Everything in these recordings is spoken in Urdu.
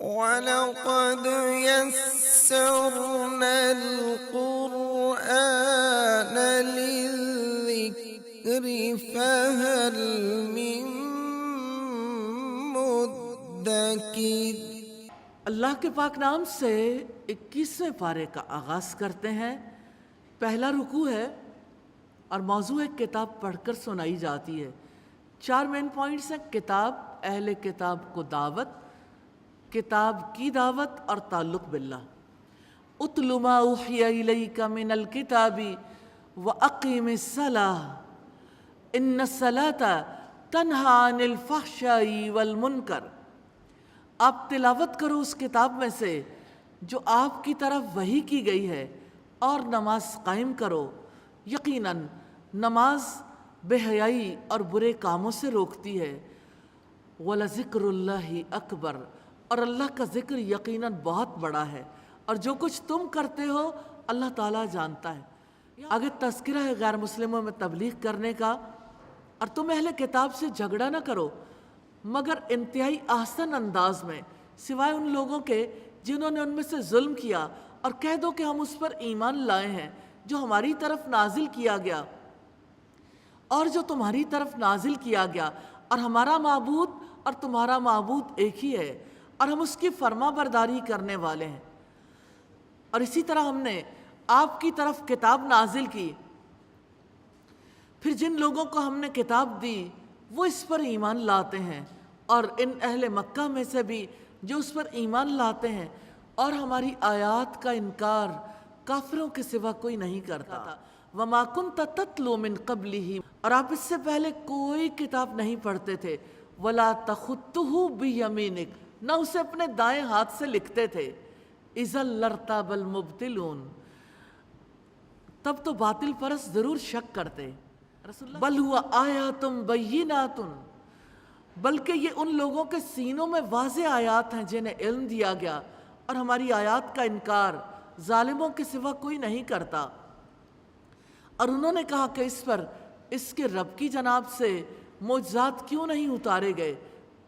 وَلَقَدْ يَسَّرْنَا الْقُرْآنَ لِلذِّكْرِ فَهَلْ مِن مُّدَّكِرٍ۔ اللہ کے پاک نام سے 21ویں پارے کا آغاز کرتے ہیں۔ پہلا رکوع ہے اور موضوع ایک کتاب پڑھ کر سنائی جاتی ہے۔ 4 مین پوائنٹس ہیں: کتاب، اہل کتاب کو دعوت، کتاب کی دعوت اور تعلق باللہ۔ اتل ما اوحی الیک من الکتاب واقیم الصلاۃ ان الصلاۃ تنہی عن الفحشاء والمنکر۔ آپ تلاوت کرو اس کتاب میں سے جو آپ کی طرف وحی کی گئی ہے، اور نماز قائم کرو، یقیناً نماز بے حیائی اور برے کاموں سے روکتی ہے۔ وَلَذِكْرُ اللَّهِ أَكْبَرُ، اور اللہ کا ذکر یقیناً بہت بڑا ہے، اور جو کچھ تم کرتے ہو اللہ تعالیٰ جانتا ہے۔ آگے تذکرہ ہے غیر مسلموں میں تبلیغ کرنے کا، اور تم اہل کتاب سے جھگڑا نہ کرو مگر انتہائی احسن انداز میں، سوائے ان لوگوں کے جنہوں نے ان میں سے ظلم کیا، اور کہہ دو کہ ہم اس پر ایمان لائے ہیں جو ہماری طرف نازل کیا گیا اور جو تمہاری طرف نازل کیا گیا، اور ہمارا معبود اور تمہارا معبود ایک ہی ہے، اور ہم اس کی فرما برداری کرنے والے ہیں۔ اور اسی طرح ہم نے آپ کی طرف کتاب نازل کی، پھر جن لوگوں کو ہم نے کتاب دی وہ اس پر ایمان لاتے ہیں، اور ان اہل مکہ میں سے بھی جو اس پر ایمان لاتے ہیں اور ہماری آیات کا انکار کافروں کے سوا کوئی نہیں کرتا۔ وَمَا كُنْتَ تَتْلُو مِن قَبْلِهِ، اور آپ اس سے پہلے کوئی کتاب نہیں پڑھتے تھے۔ وَلَا تَخُطُّهُ بِيَمِينِكَ، نہ اسے اپنے دائیں ہاتھ سے لکھتے تھے۔ اِذًا لَارْتَابَ الْمُبْطِلُونَ، تب تو باطل پرست ضرور شک کرتے۔ بَلْ هُوَ آیَاتٌ بَيِّنَاتٌ، بلکہ یہ ان لوگوں کے سینوں میں واضح آیات ہیں جنہیں علم دیا گیا، اور ہماری آیات کا انکار ظالموں کے سوا کوئی نہیں کرتا۔ اور انہوں نے کہا کہ اس پر اس کے رب کی جناب سے معجزات کیوں نہیں اتارے گئے؟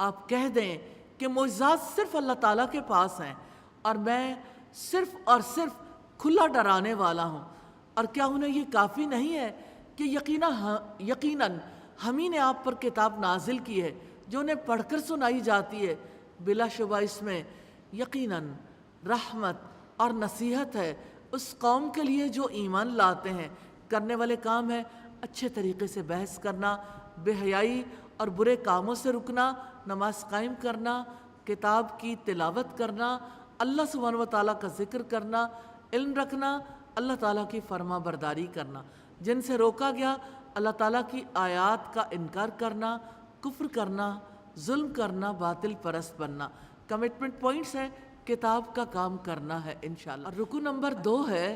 آپ کہہ دیں کہ معجزات صرف اللہ تعالیٰ کے پاس ہیں، اور میں صرف اور صرف کھلا ڈرانے والا ہوں۔ اور کیا انہیں یہ کافی نہیں ہے کہ یقیناً ہم ہی نے آپ پر کتاب نازل کی ہے جو انہیں پڑھ کر سنائی جاتی ہے؟ بلا شبہ اس میں یقیناً رحمت اور نصیحت ہے اس قوم کے لیے جو ایمان لاتے ہیں۔ کرنے والے کام ہے اچھے طریقے سے بحث کرنا، بے حیائی اور برے کاموں سے رکنا، نماز قائم کرنا، کتاب کی تلاوت کرنا، اللہ سبحانہ و تعالیٰ کا ذکر کرنا، علم رکھنا، اللہ تعالیٰ کی فرما برداری کرنا۔ جن سے روکا گیا اللہ تعالیٰ کی آیات کا انکار کرنا، کفر کرنا، ظلم کرنا، باطل پرست بننا۔ کمٹمنٹ پوائنٹس ہیں، کتاب کا کام کرنا ہے انشاءاللہ۔ اور رکو نمبر 2 ہے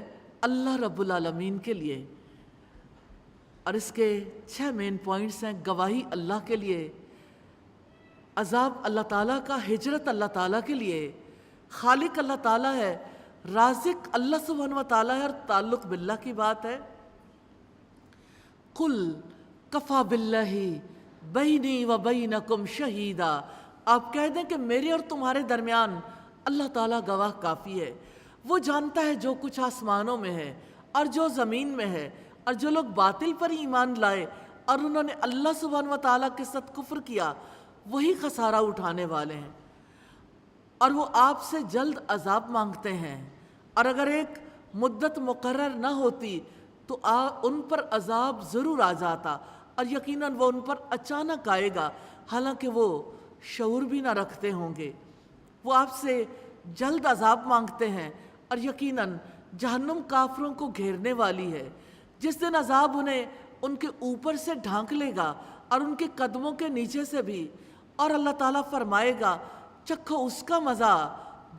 اللہ رب العالمین کے لیے، اور اس کے 6 مین پوائنٹس ہیں: گواہی اللہ کے لیے، عذاب اللہ تعالیٰ کا، ہجرت اللہ تعالیٰ کے لیے، خالق اللہ تعالیٰ ہے، رازق اللہ سبحانہ و تعالیٰ ہے، اور تعلق باللہ کی بات ہے۔ قُلْ کَفَى بِاللَّهِ بَيْنِي وَبَيْنَكُمْ شَهِيدًا، آپ کہہ دیں کہ میرے اور تمہارے درمیان اللہ تعالیٰ گواہ کافی ہے۔ وہ جانتا ہے جو کچھ آسمانوں میں ہے اور جو زمین میں ہے، اور جو لوگ باطل پر ایمان لائے اور انہوں نے اللہ سبحانہ و تعالیٰ کے ساتھ کفر کیا، وہی خسارہ اٹھانے والے ہیں۔ اور وہ آپ سے جلد عذاب مانگتے ہیں، اور اگر ایک مدت مقرر نہ ہوتی تو ان پر عذاب ضرور آ جاتا، اور یقیناً وہ ان پر اچانک آئے گا، حالانکہ وہ شعور بھی نہ رکھتے ہوں گے۔ وہ آپ سے جلد عذاب مانگتے ہیں، اور یقیناً جہنم کافروں کو گھیرنے والی ہے۔ جس دن عذاب انہیں ان کے اوپر سے ڈھانک لے گا اور ان کے قدموں کے نیچے سے بھی، اور اللہ تعالیٰ فرمائے گا چکھو اس کا مزہ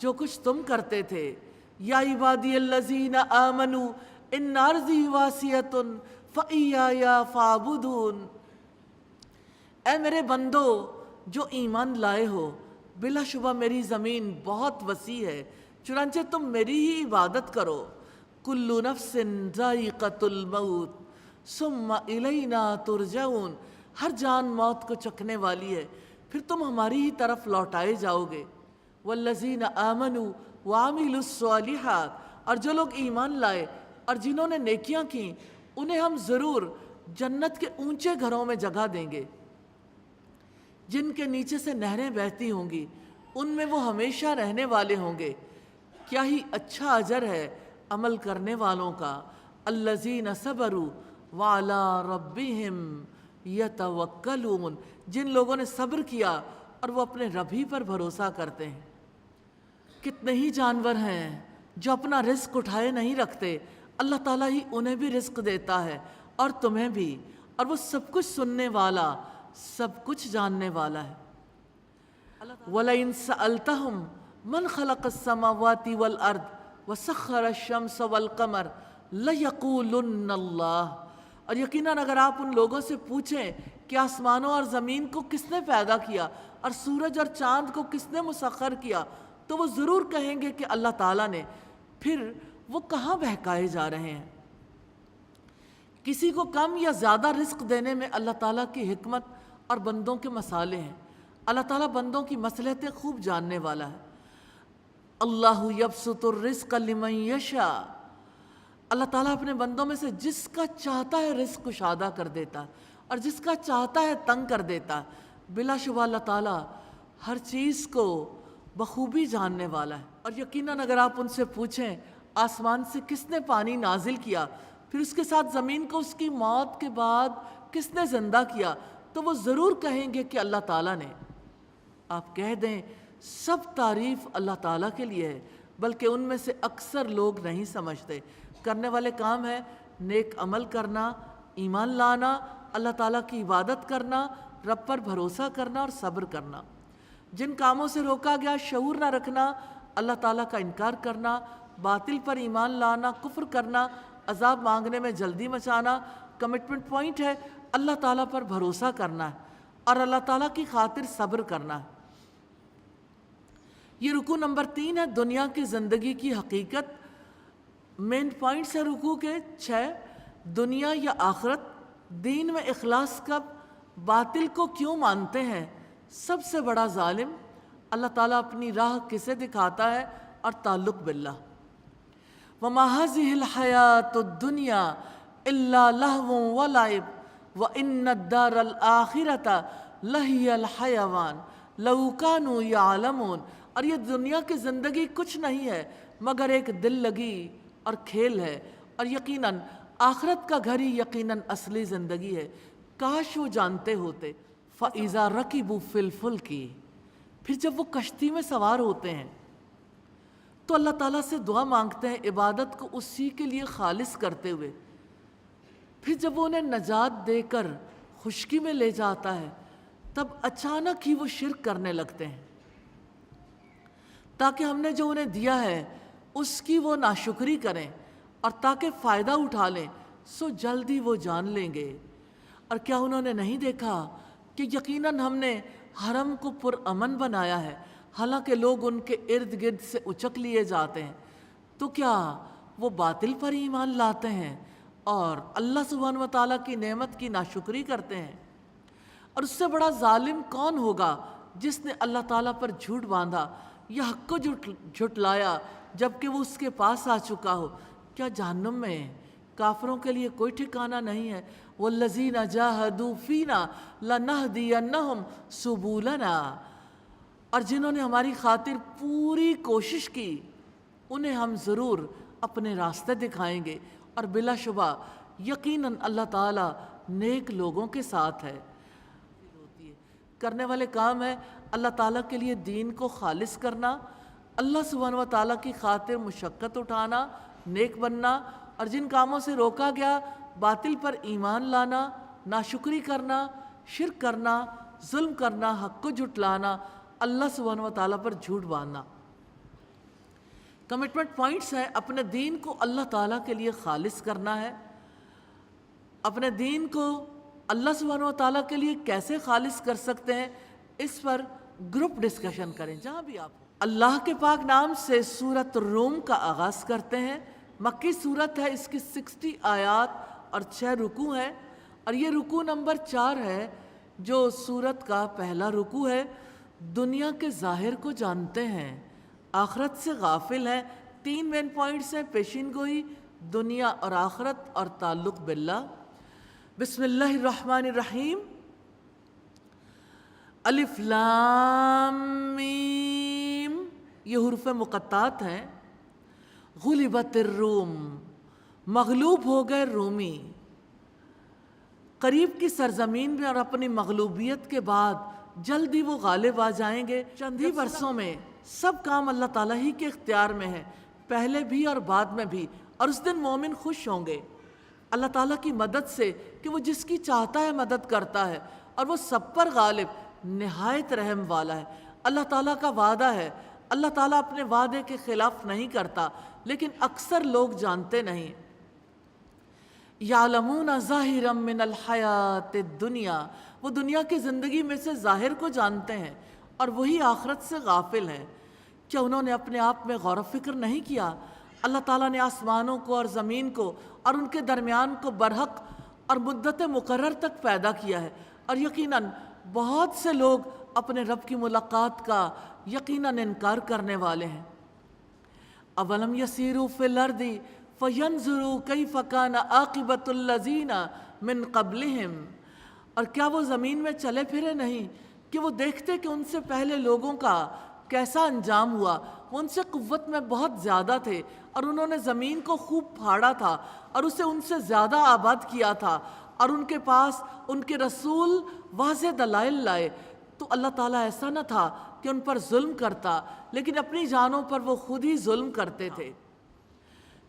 جو کچھ تم کرتے تھے۔ یا عبادی الذین آمنوا ان ارضی واسعۃ فایای فاعبدون، اے میرے بندو جو ایمان لائے ہو، بلا شبہ میری زمین بہت وسیع ہے، چنانچہ تم میری ہی عبادت کرو۔ کل نفس ذائقۃ الموت ثم الینا ترجعون، ہر جان موت کو چکھنے والی ہے، پھر تم ہماری ہی طرف لوٹائے جاؤ گے۔ والذین آمنوا وعملوا الصالحات، اور جو لوگ ایمان لائے اور جنہوں نے نیکیاں کیں انہیں ہم ضرور جنت کے اونچے گھروں میں جگہ دیں گے، جن کے نیچے سے نہریں بہتی ہوں گی، ان میں وہ ہمیشہ رہنے والے ہوں گے۔ کیا ہی اچھا اجر ہے عمل کرنے والوں کا۔ الذین صبروا وعلی ربہم یتوکلون، جن لوگوں نے صبر کیا اور وہ اپنے رب ہی پر بھروسہ کرتے ہیں۔ کتنے ہی جانور ہیں جو اپنا رزق اٹھائے نہیں رکھتے، اللہ تعالیٰ ہی انہیں بھی رزق دیتا ہے اور تمہیں بھی، اور وہ سب کچھ سننے والا، سب کچھ جاننے والا ہے۔ وَلَئِن سَأَلْتَهُمْ مَنْ خَلَقَ السَّمَاوَاتِ وَالْأَرْضِ وَسَخَّرَ الشَّمْسَ وَالْقَمَرَ لَيَقُولُنَّ اللَّهُ، اور یقیناً اگر آپ ان لوگوں سے پوچھیں کہ آسمانوں اور زمین کو کس نے پیدا کیا اور سورج اور چاند کو کس نے مسخر کیا، تو وہ ضرور کہیں گے کہ اللہ تعالیٰ نے۔ پھر وہ کہاں بہکائے جا رہے ہیں؟ کسی کو کم یا زیادہ رزق دینے میں اللہ تعالیٰ کی حکمت اور بندوں کے مسالے ہیں۔ اللہ تعالیٰ بندوں کی مصلحتیں خوب جاننے والا ہے۔ اللہ یبسط الرزق لمن یشاء، اللہ تعالیٰ اپنے بندوں میں سے جس کا چاہتا ہے رزق کشادہ کر دیتا ہے اور جس کا چاہتا ہے تنگ کر دیتا ہے۔ بلا شبہ اللہ تعالیٰ ہر چیز کو بخوبی جاننے والا ہے۔ اور یقیناً اگر آپ ان سے پوچھیں آسمان سے کس نے پانی نازل کیا، پھر اس کے ساتھ زمین کو اس کی موت کے بعد کس نے زندہ کیا، تو وہ ضرور کہیں گے کہ اللہ تعالیٰ نے۔ آپ کہہ دیں سب تعریف اللہ تعالیٰ کے لیے ہے، بلکہ ان میں سے اکثر لوگ نہیں سمجھتے۔ کرنے والے کام ہے نیک عمل کرنا، ایمان لانا، اللہ تعالیٰ کی عبادت کرنا، رب پر بھروسہ کرنا اور صبر کرنا۔ جن کاموں سے روکا گیا شعور نہ رکھنا، اللہ تعالیٰ کا انکار کرنا، باطل پر ایمان لانا، کفر کرنا، عذاب مانگنے میں جلدی مچانا۔ کمٹمنٹ پوائنٹ ہے اللہ تعالیٰ پر بھروسہ کرنا ہے اور اللہ تعالیٰ کی خاطر صبر کرنا ہے۔ یہ رکوع نمبر 3 ہے، دنیا کی زندگی کی حقیقت۔ مین پوائنٹس ہے رکوع کے 6۔ دنیا یا آخرت، دین میں اخلاص کب، باطل کو کیوں مانتے ہیں، سب سے بڑا ظالم، اللہ تعالیٰ اپنی راہ کسے دکھاتا ہے، اور تعلق باللہ۔ وَمَا هَذِهِ الْحَيَاةُ الدُّنْيَا إِلَّا لَهْوٌ وَلَعِبٌ وَإِنَّ الدَّارَ الْآخِرَةَ لَهِيَ الْحَيَوَانُ لَوْ كَانُوا يَعْلَمُونَ، اور یہ دنیا کی زندگی کچھ نہیں ہے مگر ایک دل لگی اور کھیل ہے، اور یقیناً آخرت کا گھر ہی یقیناً اصلی زندگی ہے، کاش وہ جانتے ہوتے۔ فَإِذَا رَكِبُوا فِي الْفُلْكِ، پھر جب وہ کشتی میں سوار ہوتے ہیں تو اللہ تعالیٰ سے دعا مانگتے ہیں عبادت کو اسی کے لیے خالص کرتے ہوئے۔ پھر جب وہ انہیں نجات دے کر خشکی میں لے جاتا ہے تب اچانک ہی وہ شرک کرنے لگتے ہیں، تاکہ ہم نے جو انہیں دیا ہے اس کی وہ ناشکری کریں اور تاکہ فائدہ اٹھا لیں، سو جلدی وہ جان لیں گے۔ اور کیا انہوں نے نہیں دیکھا کہ یقیناً ہم نے حرم کو پرامن بنایا ہے، حالانکہ لوگ ان کے ارد گرد سے اچک لیے جاتے ہیں، تو کیا وہ باطل پر ایمان لاتے ہیں اور اللہ سبحانہ وتعالیٰ کی نعمت کی ناشکری کرتے ہیں؟ اور اس سے بڑا ظالم کون ہوگا جس نے اللہ تعالیٰ پر جھوٹ باندھا یا حق کو جھٹلایا جبکہ وہ اس کے پاس آ چکا ہو۔ کیا جہنم میں کافروں کے لیے کوئی ٹھکانہ نہیں ہے؟ وَالَّذِينَ جَاهَدُوا فِينَا لَنَهْدِيَنَّهُمْ سُبُلَنَا، اور جنہوں نے ہماری خاطر پوری کوشش کی انہیں ہم ضرور اپنے راستے دکھائیں گے، اور بلا شبہ یقیناً اللہ تعالیٰ نیک لوگوں کے ساتھ ہے۔ کرنے والے کام ہے اللہ تعالیٰ کے لیے دین کو خالص کرنا، اللہ سبحانہ و تعالیٰ کی خاطر مشقت اٹھانا، نیک بننا، اور جن کاموں سے روکا گیا باطل پر ایمان لانا، ناشکری کرنا، شرک کرنا، ظلم کرنا، حق کو جھٹلانا، اللہ سبحانہ و تعالیٰ پر جھوٹ باندھنا۔ کمٹمنٹ پوائنٹس ہیں، اپنے دین کو اللہ تعالیٰ کے لیے خالص کرنا ہے۔ اپنے دین کو اللہ سبحانہ و تعالیٰ کے لیے کیسے خالص کر سکتے ہیں، اس پر گروپ ڈسکشن کریں جہاں بھی آپ۔ اللہ کے پاک نام سے سورۃ الروم کا آغاز کرتے ہیں۔ مکی سورت ہے، اس کی 60 آیات اور 6 رکوع ہیں، اور یہ رکوع نمبر 4 ہے جو سورت کا پہلا رکوع ہے۔ دنیا کے ظاہر کو جانتے ہیں، آخرت سے غافل ہیں۔ 3 مین پوائنٹس ہیں: پیشین گوئی، دنیا اور آخرت، اور تعلق باللہ۔ بسم اللہ الرحمن الرحیم۔ الف لام میم، یہ حروف مقطعات ہیں۔ غلبت الروم، مغلوب ہو گئے رومی۔ قریب کی سرزمین میں اور اپنی مغلوبیت کے بعد جلدی وہ غالب آ جائیں گے۔ چند ہی برسوں میں سب کام اللہ تعالیٰ ہی کے اختیار میں ہے، پہلے بھی اور بعد میں بھی، اور اس دن مومن خوش ہوں گے اللہ تعالیٰ کی مدد سے کہ وہ جس کی چاہتا ہے مدد کرتا ہے، اور وہ سب پر غالب نہایت رحم والا ہے۔ اللہ تعالیٰ کا وعدہ ہے، اللہ تعالیٰ اپنے وعدے کے خلاف نہیں کرتا، لیکن اکثر لوگ جانتے نہیں۔ یعلمون ظاہرا من الحیات الدنیا، وہ دنیا کی زندگی میں سے ظاہر کو جانتے ہیں اور وہی آخرت سے غافل ہیں۔ کیا انہوں نے اپنے آپ میں غور و فکر نہیں کیا؟ اللہ تعالیٰ نے آسمانوں کو اور زمین کو اور ان کے درمیان کو برحق اور مدت مقرر تک پیدا کیا ہے، اور یقیناً بہت سے لوگ اپنے رب کی ملاقات کا یقیناً انکار کرنے والے ہیں۔ اولم یسیروا فی الارض فینظروا کیف کان عاقبۃ الذین من قبلہم، اور کیا وہ زمین میں چلے پھرے نہیں کہ وہ دیکھتے کہ ان سے پہلے لوگوں کا کیسا انجام ہوا۔ وہ ان سے قوت میں بہت زیادہ تھے، اور انہوں نے زمین کو خوب پھاڑا تھا اور اسے ان سے زیادہ آباد کیا تھا، اور ان کے پاس ان کے رسول واضح دلائل لائے۔ تو اللہ تعالیٰ ایسا نہ تھا کہ ان پر ظلم کرتا، لیکن اپنی جانوں پر وہ خود ہی ظلم کرتے تھے۔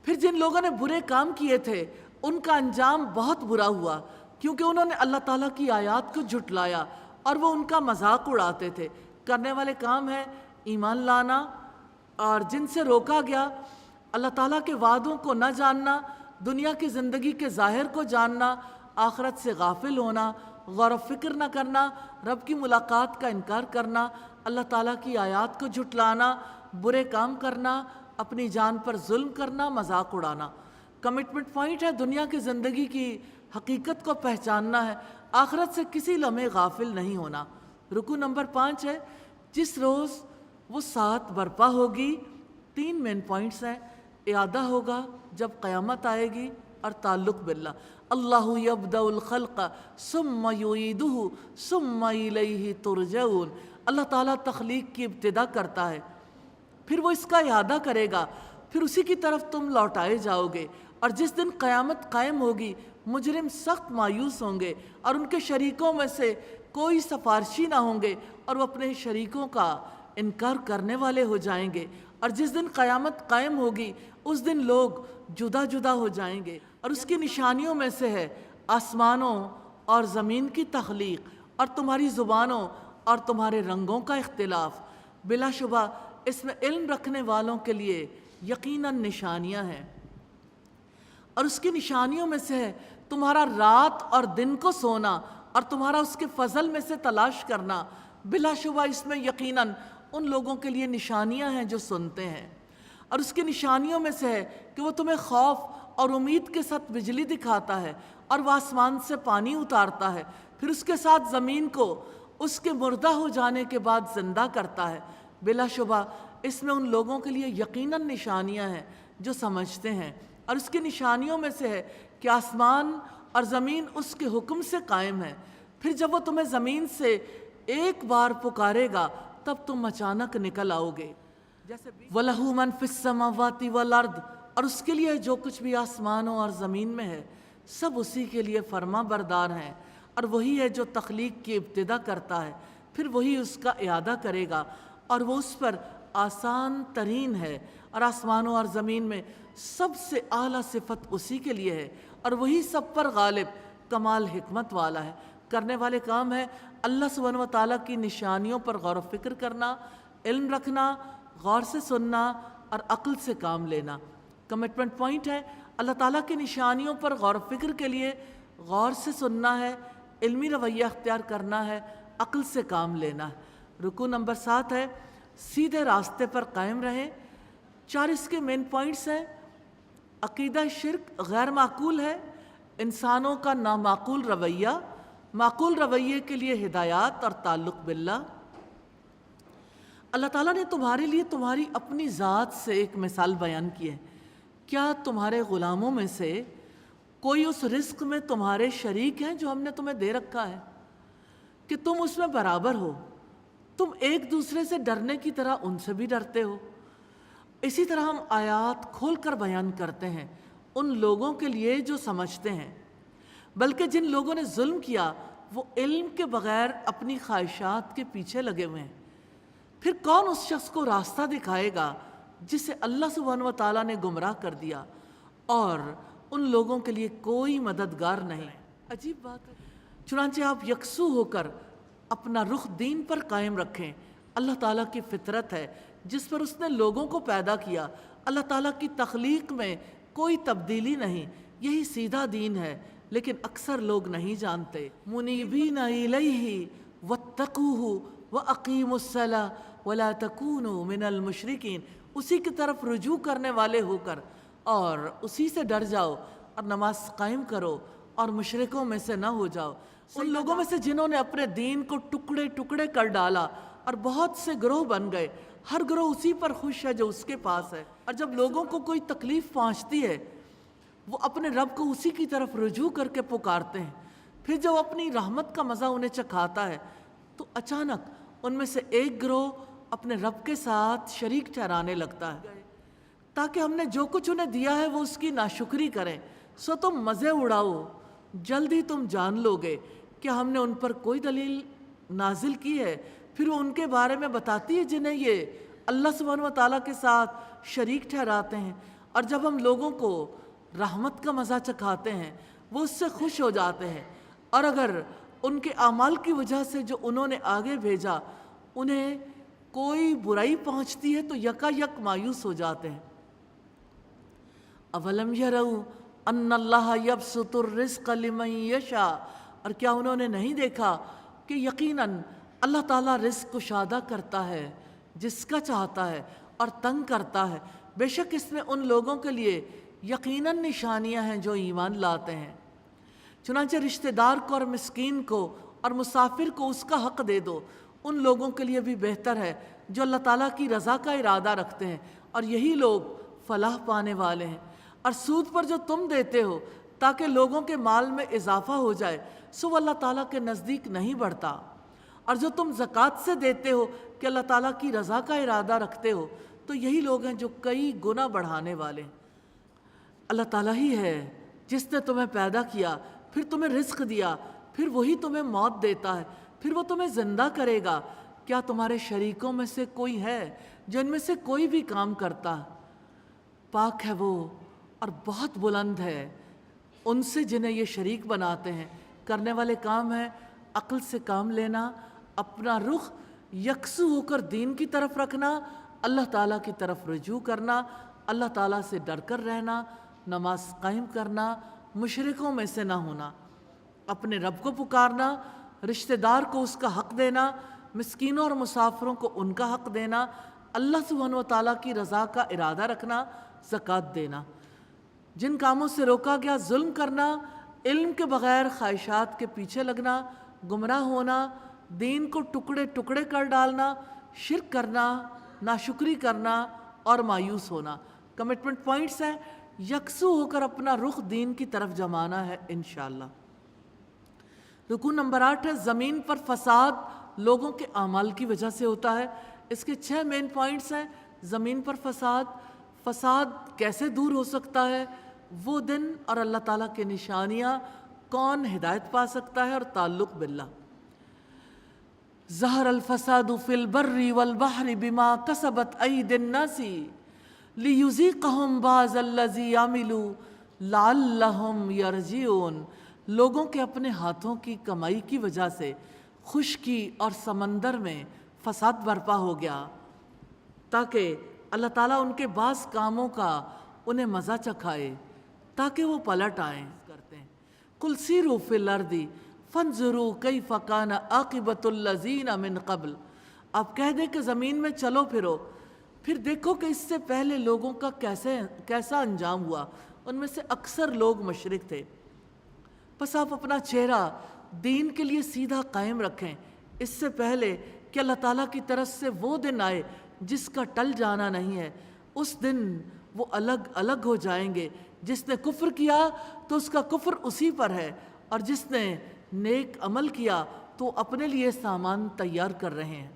پھر جن لوگوں نے برے کام کیے تھے ان کا انجام بہت برا ہوا، کیونکہ انہوں نے اللہ تعالیٰ کی آیات کو جھٹلایا اور وہ ان کا مذاق اڑاتے تھے۔ کرنے والے کام ہے ایمان لانا، اور جن سے روکا گیا اللہ تعالیٰ کے وعدوں کو نہ جاننا، دنیا کی زندگی کے ظاہر کو جاننا، آخرت سے غافل ہونا، غور و فکر نہ کرنا، رب کی ملاقات کا انکار کرنا، اللہ تعالیٰ کی آیات کو جھٹلانا، برے کام کرنا، اپنی جان پر ظلم کرنا، مذاق اڑانا۔ کمٹمنٹ پوائنٹ ہے دنیا کی زندگی کی حقیقت کو پہچاننا ہے، آخرت سے کسی لمحے غافل نہیں ہونا۔ رکو نمبر 5 ہے جس روز وہ سات برپا ہوگی۔ 3 مین پوائنٹس ہیں: اعادہ ہوگا جب قیامت آئے گی، اور تعلق باللہ۔ اللہ یبدأ الخلق ثم یعیدہ ثم الیہ ترجعون، اللہ تعالیٰ تخلیق کی ابتدا کرتا ہے، پھر وہ اس کا اعادہ کرے گا، پھر اسی کی طرف تم لوٹائے جاؤ گے۔ اور جس دن قیامت قائم ہوگی مجرم سخت مایوس ہوں گے، اور ان کے شریکوں میں سے کوئی سفارشی نہ ہوں گے، اور وہ اپنے شریکوں کا انکار کرنے والے ہو جائیں گے۔ اور جس دن قیامت قائم ہوگی اس دن لوگ جدا جدا ہو جائیں گے، اور اس کی نشانیوں میں سے ہے آسمانوں اور زمین کی تخلیق، اور تمہاری زبانوں اور تمہارے رنگوں کا اختلاف۔ بلا شبہ اس میں علم رکھنے والوں کے لیے یقیناً نشانیاں ہیں، اور اس کی نشانیوں میں سے ہے تمہارا رات اور دن کو سونا، اور تمہارا اس کے فضل میں سے تلاش کرنا۔ بلا شبہ اس میں یقیناً ان لوگوں کے لیے نشانیاں ہیں جو سنتے ہیں، اور اس کی نشانیوں میں سے ہے کہ وہ تمہیں خوف اور امید کے ساتھ بجلی دکھاتا ہے، اور وہ آسمان سے پانی اتارتا ہے، پھر اس کے ساتھ زمین کو اس کے مردہ ہو جانے کے بعد زندہ کرتا ہے۔ بلا شبہ اس میں ان لوگوں کے لیے یقیناً نشانیاں ہیں جو سمجھتے ہیں، اور اس کی نشانیوں میں سے ہے کہ آسمان اور زمین اس کے حکم سے قائم ہے۔ پھر جب وہ تمہیں زمین سے ایک بار پکارے گا تب تم اچانک نکل آؤ گے۔ وَلَهُ مَنْ فِي السَّمَاوَاتِ وَالْأَرْضِ، اور اس کے لیے جو کچھ بھی آسمانوں اور زمین میں ہے سب اسی کے لیے فرما بردار ہیں، اور وہی ہے جو تخلیق کی ابتدا کرتا ہے، پھر وہی اس کا اعادہ کرے گا، اور وہ اس پر آسان ترین ہے۔ اور آسمانوں اور زمین میں سب سے اعلیٰ صفت اسی کے لیے ہے، اور وہی سب پر غالب کمال حکمت والا ہے۔ کرنے والے کام ہے اللہ سبحانہ و تعالیٰ کی نشانیوں پر غور و فکر کرنا، علم رکھنا، غور سے سننا اور عقل سے کام لینا۔ کمٹمنٹ پوائنٹ ہے اللہ تعالیٰ کی نشانیوں پر غور و فکر کے لیے غور سے سننا ہے، علمی رویہ اختیار کرنا ہے، عقل سے کام لینا ہے۔ رکو نمبر 7 ہے سیدھے راستے پر قائم رہیں۔ 4 اس کے مین پوائنٹس ہیں: عقیدہ شرک غیر معقول ہے، انسانوں کا نامعقول رویہ، معقول رویے کے لیے ہدایات اور تعلق باللہ۔ اللہ تعالیٰ نے تمہارے لیے تمہاری اپنی ذات سے ایک مثال بیان کی ہے۔ کیا تمہارے غلاموں میں سے کوئی اس رزق میں تمہارے شریک ہیں جو ہم نے تمہیں دے رکھا ہے کہ تم اس میں برابر ہو؟ تم ایک دوسرے سے ڈرنے کی طرح ان سے بھی ڈرتے ہو۔ اسی طرح ہم آیات کھول کر بیان کرتے ہیں ان لوگوں کے لیے جو سمجھتے ہیں، بلکہ جن لوگوں نے ظلم کیا وہ علم کے بغیر اپنی خواہشات کے پیچھے لگے ہوئے ہیں۔ پھر کون اس شخص کو راستہ دکھائے گا جسے اللہ سبحانہ و تعالیٰ نے گمراہ کر دیا، اور ان لوگوں کے لیے کوئی مددگار نہیں۔ عجیب بات ہے۔ چنانچہ آپ یکسو ہو کر اپنا رخ دین پر قائم رکھیں۔ اللہ تعالیٰ کی فطرت ہے جس پر اس نے لوگوں کو پیدا کیا۔ اللہ تعالیٰ کی تخلیق میں کوئی تبدیلی نہیں، یہی سیدھا دین ہے، لیکن اکثر لوگ نہیں جانتے۔ منیبین الیہ واتقوہ واقیموا الصلاۃ ولا تکونوا من المشرکین، اسی کی طرف رجوع کرنے والے ہو کر اور اسی سے ڈر جاؤ اور نماز قائم کرو اور مشرکوں میں سے نہ ہو جاؤ۔ ان لوگوں میں سے جنہوں نے اپنے دین کو ٹکڑے ٹکڑے کر ڈالا اور بہت سے گروہ بن گئے، ہر گروہ اسی پر خوش ہے جو اس کے پاس ہے، اور جب لوگوں کو کوئی تکلیف پہنچتی ہے وہ اپنے رب کو اسی کی طرف رجوع کر کے پکارتے ہیں۔ پھر جب اپنی رحمت کا مزہ انہیں چکھاتا ہے تو اچانک ان میں سے ایک گروہ اپنے رب کے ساتھ شریک ٹھہرانے لگتا ہے تاکہ ہم نے جو کچھ انہیں دیا ہے وہ اس کی ناشکری کریں۔ سو تم مزے اڑاؤ، جلد ہی تم جان لو گے کہ ہم نے ان پر کوئی دلیل نازل کی ہے۔ پھر وہ ان کے بارے میں بتاتی ہے جنہیں یہ اللہ سبحانہ و تعالیٰ کے ساتھ شریک ٹھہراتے ہیں، اور جب ہم لوگوں کو رحمت کا مزہ چکھاتے ہیں وہ اس سے خوش ہو جاتے ہیں، اور اگر ان کے اعمال کی وجہ سے جو انہوں نے آگے بھیجا انہیں کوئی برائی پہنچتی ہے تو یکا یک مایوس ہو جاتے ہیں۔ اولم یروا ان اللہ یبسط الرزق لمن یشاء، اور کیا انہوں نے نہیں دیکھا کہ یقیناً اللہ تعالیٰ رزق کشادہ کرتا ہے جس کا چاہتا ہے اور تنگ کرتا ہے۔ بے شک اس میں ان لوگوں کے لیے یقیناً نشانیاں ہیں جو ایمان لاتے ہیں۔ چنانچہ رشتہ دار کو اور مسکین کو اور مسافر کو اس کا حق دے دو، ان لوگوں کے لیے بھی بہتر ہے جو اللہ تعالیٰ کی رضا کا ارادہ رکھتے ہیں، اور یہی لوگ فلاح پانے والے ہیں۔ اور سود پر جو تم دیتے ہو تاکہ لوگوں کے مال میں اضافہ ہو جائے، سو وہ اللہ تعالیٰ کے نزدیک نہیں بڑھتا، اور جو تم زکوٰۃ سے دیتے ہو کہ اللہ تعالیٰ کی رضا کا ارادہ رکھتے ہو، تو یہی لوگ ہیں جو کئی گنا بڑھانے والے ہیں۔ اللہ تعالیٰ ہی ہے جس نے تمہیں پیدا کیا، پھر تمہیں رزق دیا، پھر وہی تمہیں موت دیتا ہے، پھر وہ تمہیں زندہ کرے گا۔ کیا تمہارے شریکوں میں سے کوئی ہے جو ان میں سے کوئی بھی کام کرتا؟ پاک ہے وہ اور بہت بلند ہے ان سے جنہیں یہ شریک بناتے ہیں۔ کرنے والے کام ہیں عقل سے کام لینا، اپنا رخ یکسو ہو کر دین کی طرف رکھنا، اللہ تعالیٰ کی طرف رجوع کرنا، اللہ تعالیٰ سے ڈر کر رہنا، نماز قائم کرنا، مشرکوں میں سے نہ ہونا، اپنے رب کو پکارنا، رشتہ دار کو اس کا حق دینا، مسکینوں اور مسافروں کو ان کا حق دینا، اللہ سبحانہ و تعالیٰ کی رضا کا ارادہ رکھنا، زکوٰۃ دینا۔ جن کاموں سے روکا گیا، ظلم کرنا، علم کے بغیر خواہشات کے پیچھے لگنا، گمراہ ہونا، دین کو ٹکڑے ٹکڑے کر ڈالنا، شرک کرنا، ناشکری کرنا اور مایوس ہونا۔ کمٹمنٹ پوائنٹس ہیں، یکسو ہو کر اپنا رخ دین کی طرف جمانا ہے انشاءاللہ۔ رکن نمبر 8 ہے زمین پر فساد لوگوں کے اعمال کی وجہ سے ہوتا ہے۔ اس کے 6 مین پوائنٹس ہیں۔ زمین پر فساد کیسے دور ہو سکتا ہے، وہ دن اور اللہ تعالیٰ کے نشانیاں، کون ہدایت پا سکتا ہے، اور تعلق باللہ۔ ظہر الفساد فی البر والبحر بما کسبت ایدی الناس لیذیقہم بعض الذی عملوا لعلہم یرجعون۔ لوگوں کے اپنے ہاتھوں کی کمائی کی وجہ سے خشکی اور سمندر میں فساد برپا ہو گیا، تاکہ اللہ تعالیٰ ان کے بعض کاموں کا انہیں مزہ چکھائے تاکہ وہ پلٹ آئیں کرتے ہیں۔ قل سیروا فی الارض فانظروا کیف کان عاقبۃ الذین من قبل۔ آپ کہہ دیں کہ زمین میں چلو پھرو، پھر دیکھو کہ اس سے پہلے لوگوں کا کیسا انجام ہوا، ان میں سے اکثر لوگ مشرک تھے۔ پس آپ اپنا چہرہ دین کے لیے سیدھا قائم رکھیں، اس سے پہلے کہ اللہ تعالیٰ کی طرف سے وہ دن آئے جس کا ٹل جانا نہیں ہے۔ اس دن وہ الگ الگ ہو جائیں گے۔ جس نے کفر کیا تو اس کا کفر اسی پر ہے، اور جس نے نیک عمل کیا تو اپنے لیے سامان تیار کر رہے ہیں،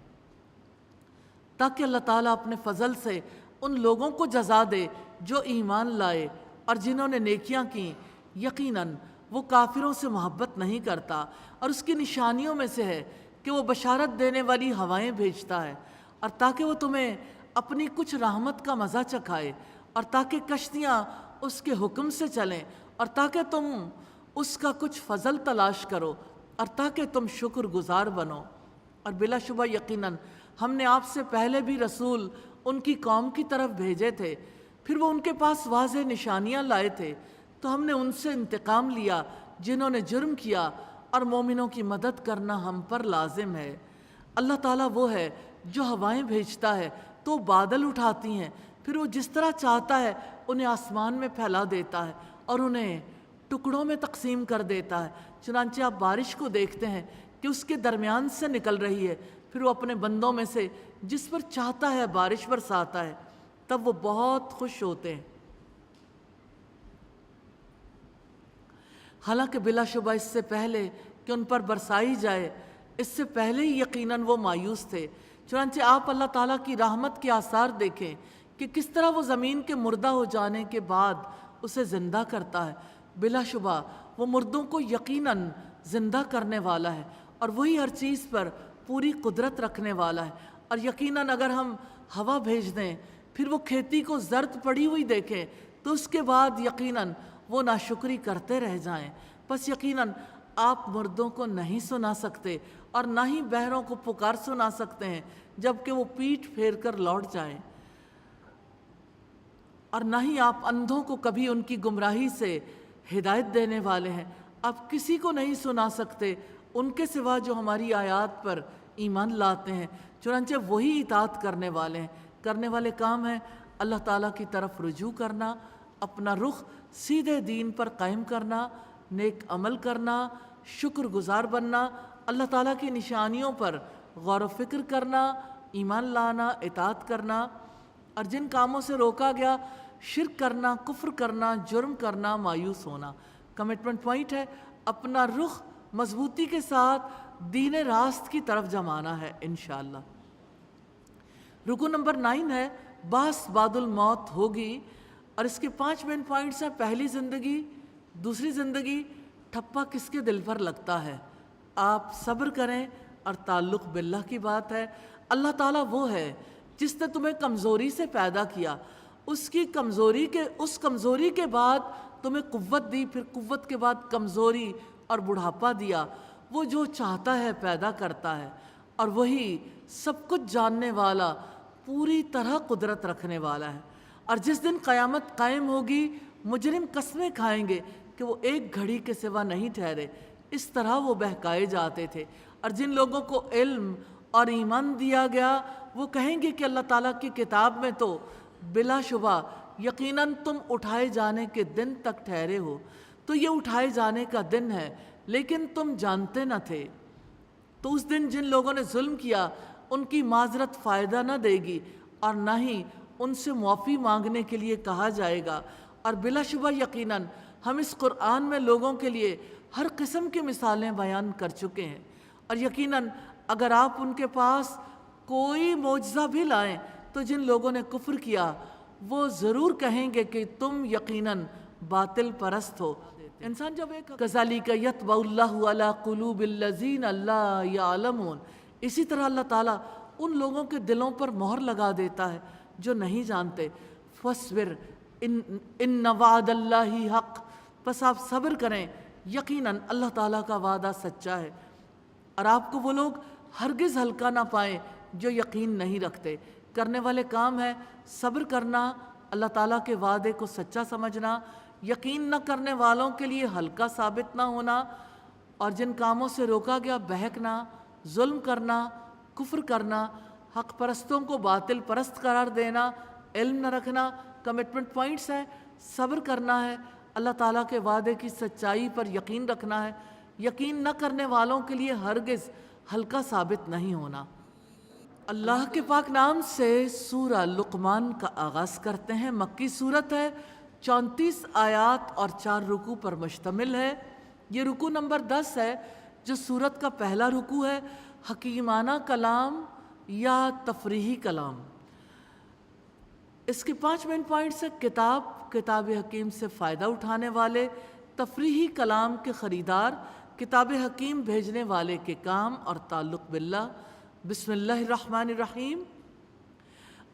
تاکہ اللہ تعالیٰ اپنے فضل سے ان لوگوں کو جزا دے جو ایمان لائے اور جنہوں نے نیکیاں کیں۔ یقیناً وہ کافروں سے محبت نہیں کرتا، اور اس کی نشانیوں میں سے ہے کہ وہ بشارت دینے والی ہوائیں بھیجتا ہے، اور تاکہ وہ تمہیں اپنی کچھ رحمت کا مزہ چکھائے، اور تاکہ کشتیاں اس کے حکم سے چلیں، اور تاکہ تم اس کا کچھ فضل تلاش کرو، اور تاکہ تم شکر گزار بنو۔ اور بلا شبہ یقیناً ہم نے آپ سے پہلے بھی رسول ان کی قوم کی طرف بھیجے تھے، پھر وہ ان کے پاس واضح نشانیاں لائے تھے، تو ہم نے ان سے انتقام لیا جنہوں نے جرم کیا، اور مومنوں کی مدد کرنا ہم پر لازم ہے۔ اللہ تعالیٰ وہ ہے جو ہوائیں بھیجتا ہے تو بادل اٹھاتی ہیں، پھر وہ جس طرح چاہتا ہے انہیں آسمان میں پھیلا دیتا ہے اور انہیں ٹکڑوں میں تقسیم کر دیتا ہے۔ چنانچہ آپ بارش کو دیکھتے ہیں کہ اس کے درمیان سے نکل رہی ہے، پھر وہ اپنے بندوں میں سے جس پر چاہتا ہے بارش برساتا ہے، تب وہ بہت خوش ہوتے ہیں۔ حالانکہ بلا شبہ اس سے پہلے کہ ان پر برسائی جائے، اس سے پہلے ہی یقیناً وہ مایوس تھے۔ چنانچہ آپ اللہ تعالیٰ کی رحمت کے آثار دیکھیں کہ کس طرح وہ زمین کے مردہ ہو جانے کے بعد اسے زندہ کرتا ہے۔ بلا شبہ وہ مردوں کو یقیناً زندہ کرنے والا ہے، اور وہی ہر چیز پر پوری قدرت رکھنے والا ہے۔ اور یقیناً اگر ہم ہوا بھیج دیں، پھر وہ کھیتی کو زرد پڑی ہوئی دیکھیں، تو اس کے بعد یقیناً وہ ناشکری کرتے رہ جائیں۔ پس یقیناً آپ مردوں کو نہیں سنا سکتے، اور نہ ہی بہروں کو پکار سنا سکتے ہیں جب کہ وہ پیٹھ پھیر کر لوٹ جائیں، اور نہ ہی آپ اندھوں کو کبھی ان کی گمراہی سے ہدایت دینے والے ہیں۔ آپ کسی کو نہیں سنا سکتے ان کے سوا جو ہماری آیات پر ایمان لاتے ہیں، چنانچہ وہی اطاعت کرنے والے ہیں۔ کرنے والے کام ہیں اللہ تعالیٰ کی طرف رجوع کرنا، اپنا رخ سیدھے دین پر قائم کرنا، نیک عمل کرنا، شکر گزار بننا، اللہ تعالیٰ کی نشانیوں پر غور و فکر کرنا، ایمان لانا، اطاعت کرنا، اور جن کاموں سے روکا گیا شرک کرنا، کفر کرنا، جرم کرنا، مایوس ہونا۔ کمٹمنٹ پوائنٹ ہے اپنا رخ مضبوطی کے ساتھ دین راست کی طرف جمانا ہے انشاءاللہ۔ رکو نمبر 9 ہے باس بعد الموت ہوگی، اور اس کے 5 مین پوائنٹس ہیں۔ پہلی زندگی، دوسری زندگی، ٹھپا کس کے دل پر لگتا ہے؟ آپ صبر کریں، اور تعلق باللہ کی بات ہے۔ اللہ تعالیٰ وہ ہے جس نے تمہیں کمزوری سے پیدا کیا، اس کمزوری کے بعد تمہیں قوت دی، پھر قوت کے بعد کمزوری اور بڑھاپا دیا۔ وہ جو چاہتا ہے پیدا کرتا ہے، اور وہی سب کچھ جاننے والا، پوری طرح قدرت رکھنے والا ہے۔ اور جس دن قیامت قائم ہوگی، مجرم قسمیں کھائیں گے کہ وہ ایک گھڑی کے سوا نہیں ٹھہرے۔ اس طرح وہ بہکائے جاتے تھے۔ اور جن لوگوں کو علم اور ایمان دیا گیا، وہ کہیں گے کہ اللہ تعالیٰ کی کتاب میں تو بلا شبہ یقیناً تم اٹھائے جانے کے دن تک ٹھہرے ہو، تو یہ اٹھائے جانے کا دن ہے، لیکن تم جانتے نہ تھے۔ تو اس دن جن لوگوں نے ظلم کیا ان کی معذرت فائدہ نہ دے گی، اور نہ ہی ان سے معافی مانگنے کے لیے کہا جائے گا۔ اور بلا شبہ یقیناً ہم اس قرآن میں لوگوں کے لیے ہر قسم کی مثالیں بیان کر چکے ہیں، اور یقیناً اگر آپ ان کے پاس کوئی معجزہ بھی لائیں تو جن لوگوں نے کفر کیا وہ ضرور کہیں گے کہ تم یقیناً باطل پرست ہو۔ انسان جب ایک کذالک یطبع اللہ علی قلوب الذین لا یعلمون، اسی طرح اللہ تعالیٰ ان لوگوں کے دلوں پر مہر لگا دیتا ہے جو نہیں جانتے۔ فاصبر ان وعد اللہ حق، پس آپ صبر کریں، یقیناً اللہ تعالیٰ کا وعدہ سچا ہے۔ اور آپ کو وہ لوگ ہرگز ہلکا نہ پائیں جو یقین نہیں رکھتے۔ کرنے والے کام ہے صبر کرنا، اللہ تعالیٰ کے وعدے کو سچا سمجھنا، یقین نہ کرنے والوں کے لیے ہلکا ثابت نہ ہونا، اور جن کاموں سے روکا گیا بہکنا، ظلم کرنا، کفر کرنا، حق پرستوں کو باطل پرست قرار دینا، علم نہ رکھنا۔ کمٹمنٹ پوائنٹس ہے صبر کرنا ہے، اللہ تعالیٰ کے وعدے کی سچائی پر یقین رکھنا ہے، یقین نہ کرنے والوں کے لیے ہرگز ہلکا ثابت نہیں ہونا۔ اللہ کے پاک نام سے سورہ لقمان کا آغاز کرتے ہیں۔ مکی صورت ہے، 34 آیات اور 4 رکوع پر مشتمل ہے۔ یہ رکوع نمبر 10 ہے جو سورت کا پہلا رکوع ہے۔ حکیمانہ کلام یا تفریحی کلام، اس کے 5 مین پوائنٹس ہیں۔ کتاب حکیم سے فائدہ اٹھانے والے، تفریحی کلام کے خریدار، کتاب حکیم بھیجنے والے کے کام اور تعلق باللہ۔ بسم اللہ الرحمن الرحیم۔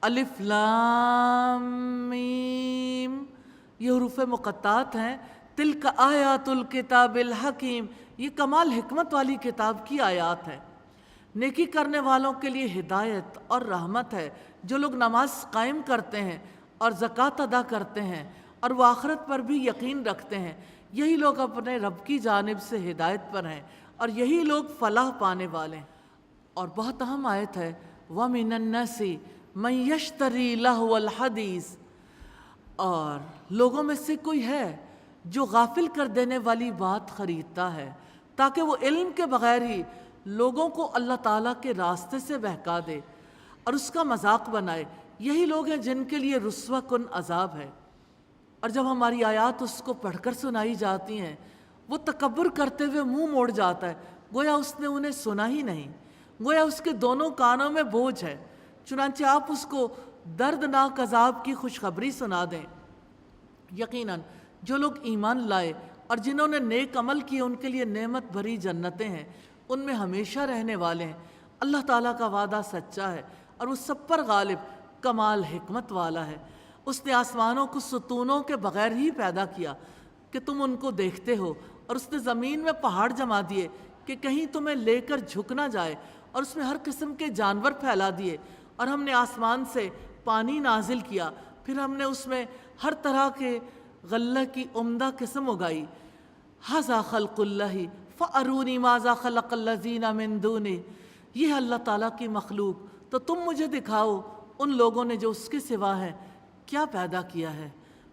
الف لام میم، یہ حروف مقطعات ہیں۔ تلک آیات الکتاب الحکیم، یہ کمال حکمت والی کتاب کی آیات ہیں۔ نیکی کرنے والوں کے لیے ہدایت اور رحمت ہے، جو لوگ نماز قائم کرتے ہیں اور زکوٰۃ ادا کرتے ہیں اور وہ آخرت پر بھی یقین رکھتے ہیں، یہی لوگ اپنے رب کی جانب سے ہدایت پر ہیں اور یہی لوگ فلاح پانے والے ہیں۔ اور بہت اہم آیت ہے، وَمِنَ النَّاسِ مَن يَشْتَرِي لَهْوَ الْحَدِيثِ، اور لوگوں میں سے کوئی ہے جو غافل کر دینے والی بات خریدتا ہے تاکہ وہ علم کے بغیر ہی لوگوں کو اللہ تعالیٰ کے راستے سے بہکا دے اور اس کا مذاق بنائے۔ یہی لوگ ہیں جن کے لیے رسوا کن عذاب ہے۔ اور جب ہماری آیات اس کو پڑھ کر سنائی جاتی ہیں، وہ تکبر کرتے ہوئے منہ موڑ جاتا ہے، گویا اس نے انہیں سنا ہی نہیں، گویا اس کے دونوں کانوں میں بوجھ ہے۔ چنانچہ آپ اس کو دردناک عذاب کی خوشخبری سنا دیں۔ یقیناً جو لوگ ایمان لائے اور جنہوں نے نیک عمل کیے، ان کے لیے نعمت بھری جنتیں ہیں، ان میں ہمیشہ رہنے والے ہیں۔ اللہ تعالیٰ کا وعدہ سچا ہے اور وہ سب پر غالب، کمال حکمت والا ہے۔ اس نے آسمانوں کو ستونوں کے بغیر ہی پیدا کیا کہ تم ان کو دیکھتے ہو، اور اس نے زمین میں پہاڑ جما دیے کہ کہیں تمہیں لے کر جھک نہ جائے، اور اس میں ہر قسم کے جانور پھیلا دیے، اور ہم نے آسمان سے پانی نازل کیا، پھر ہم نے اس میں ہر طرح کے غلہ کی عمدہ قسم اگائی۔ ھذا خلق اللہ فارونی ماذا خلق الذین من دونہ، یہ ہے اللہ تعالیٰ کی مخلوق، تو تم مجھے دکھاؤ ان لوگوں نے جو اس کے سوا ہے کیا پیدا کیا ہے۔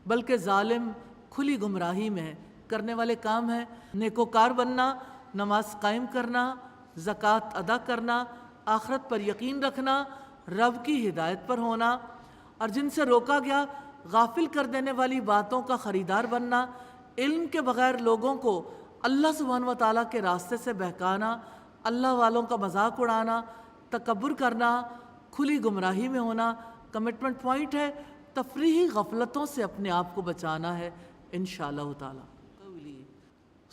بلکہ ظالم کھلی گمراہی میں ہے۔ کرنے والے کام ہیں نیکوکار بننا، نماز قائم کرنا، زکوٰۃ ادا کرنا، آخرت پر یقین رکھنا، رب کی ہدایت پر ہونا، اور جن سے روکا گیا غافل کر دینے والی باتوں کا خریدار بننا، علم کے بغیر لوگوں کو اللہ سبحانہ و تعالیٰ کے راستے سے بہکانا، اللہ والوں کا مذاق اڑانا، تکبر کرنا، کھلی گمراہی میں ہونا۔ کمٹمنٹ پوائنٹ ہے، تفریحی غفلتوں سے اپنے آپ کو بچانا ہے انشاءاللہ تعالیٰ۔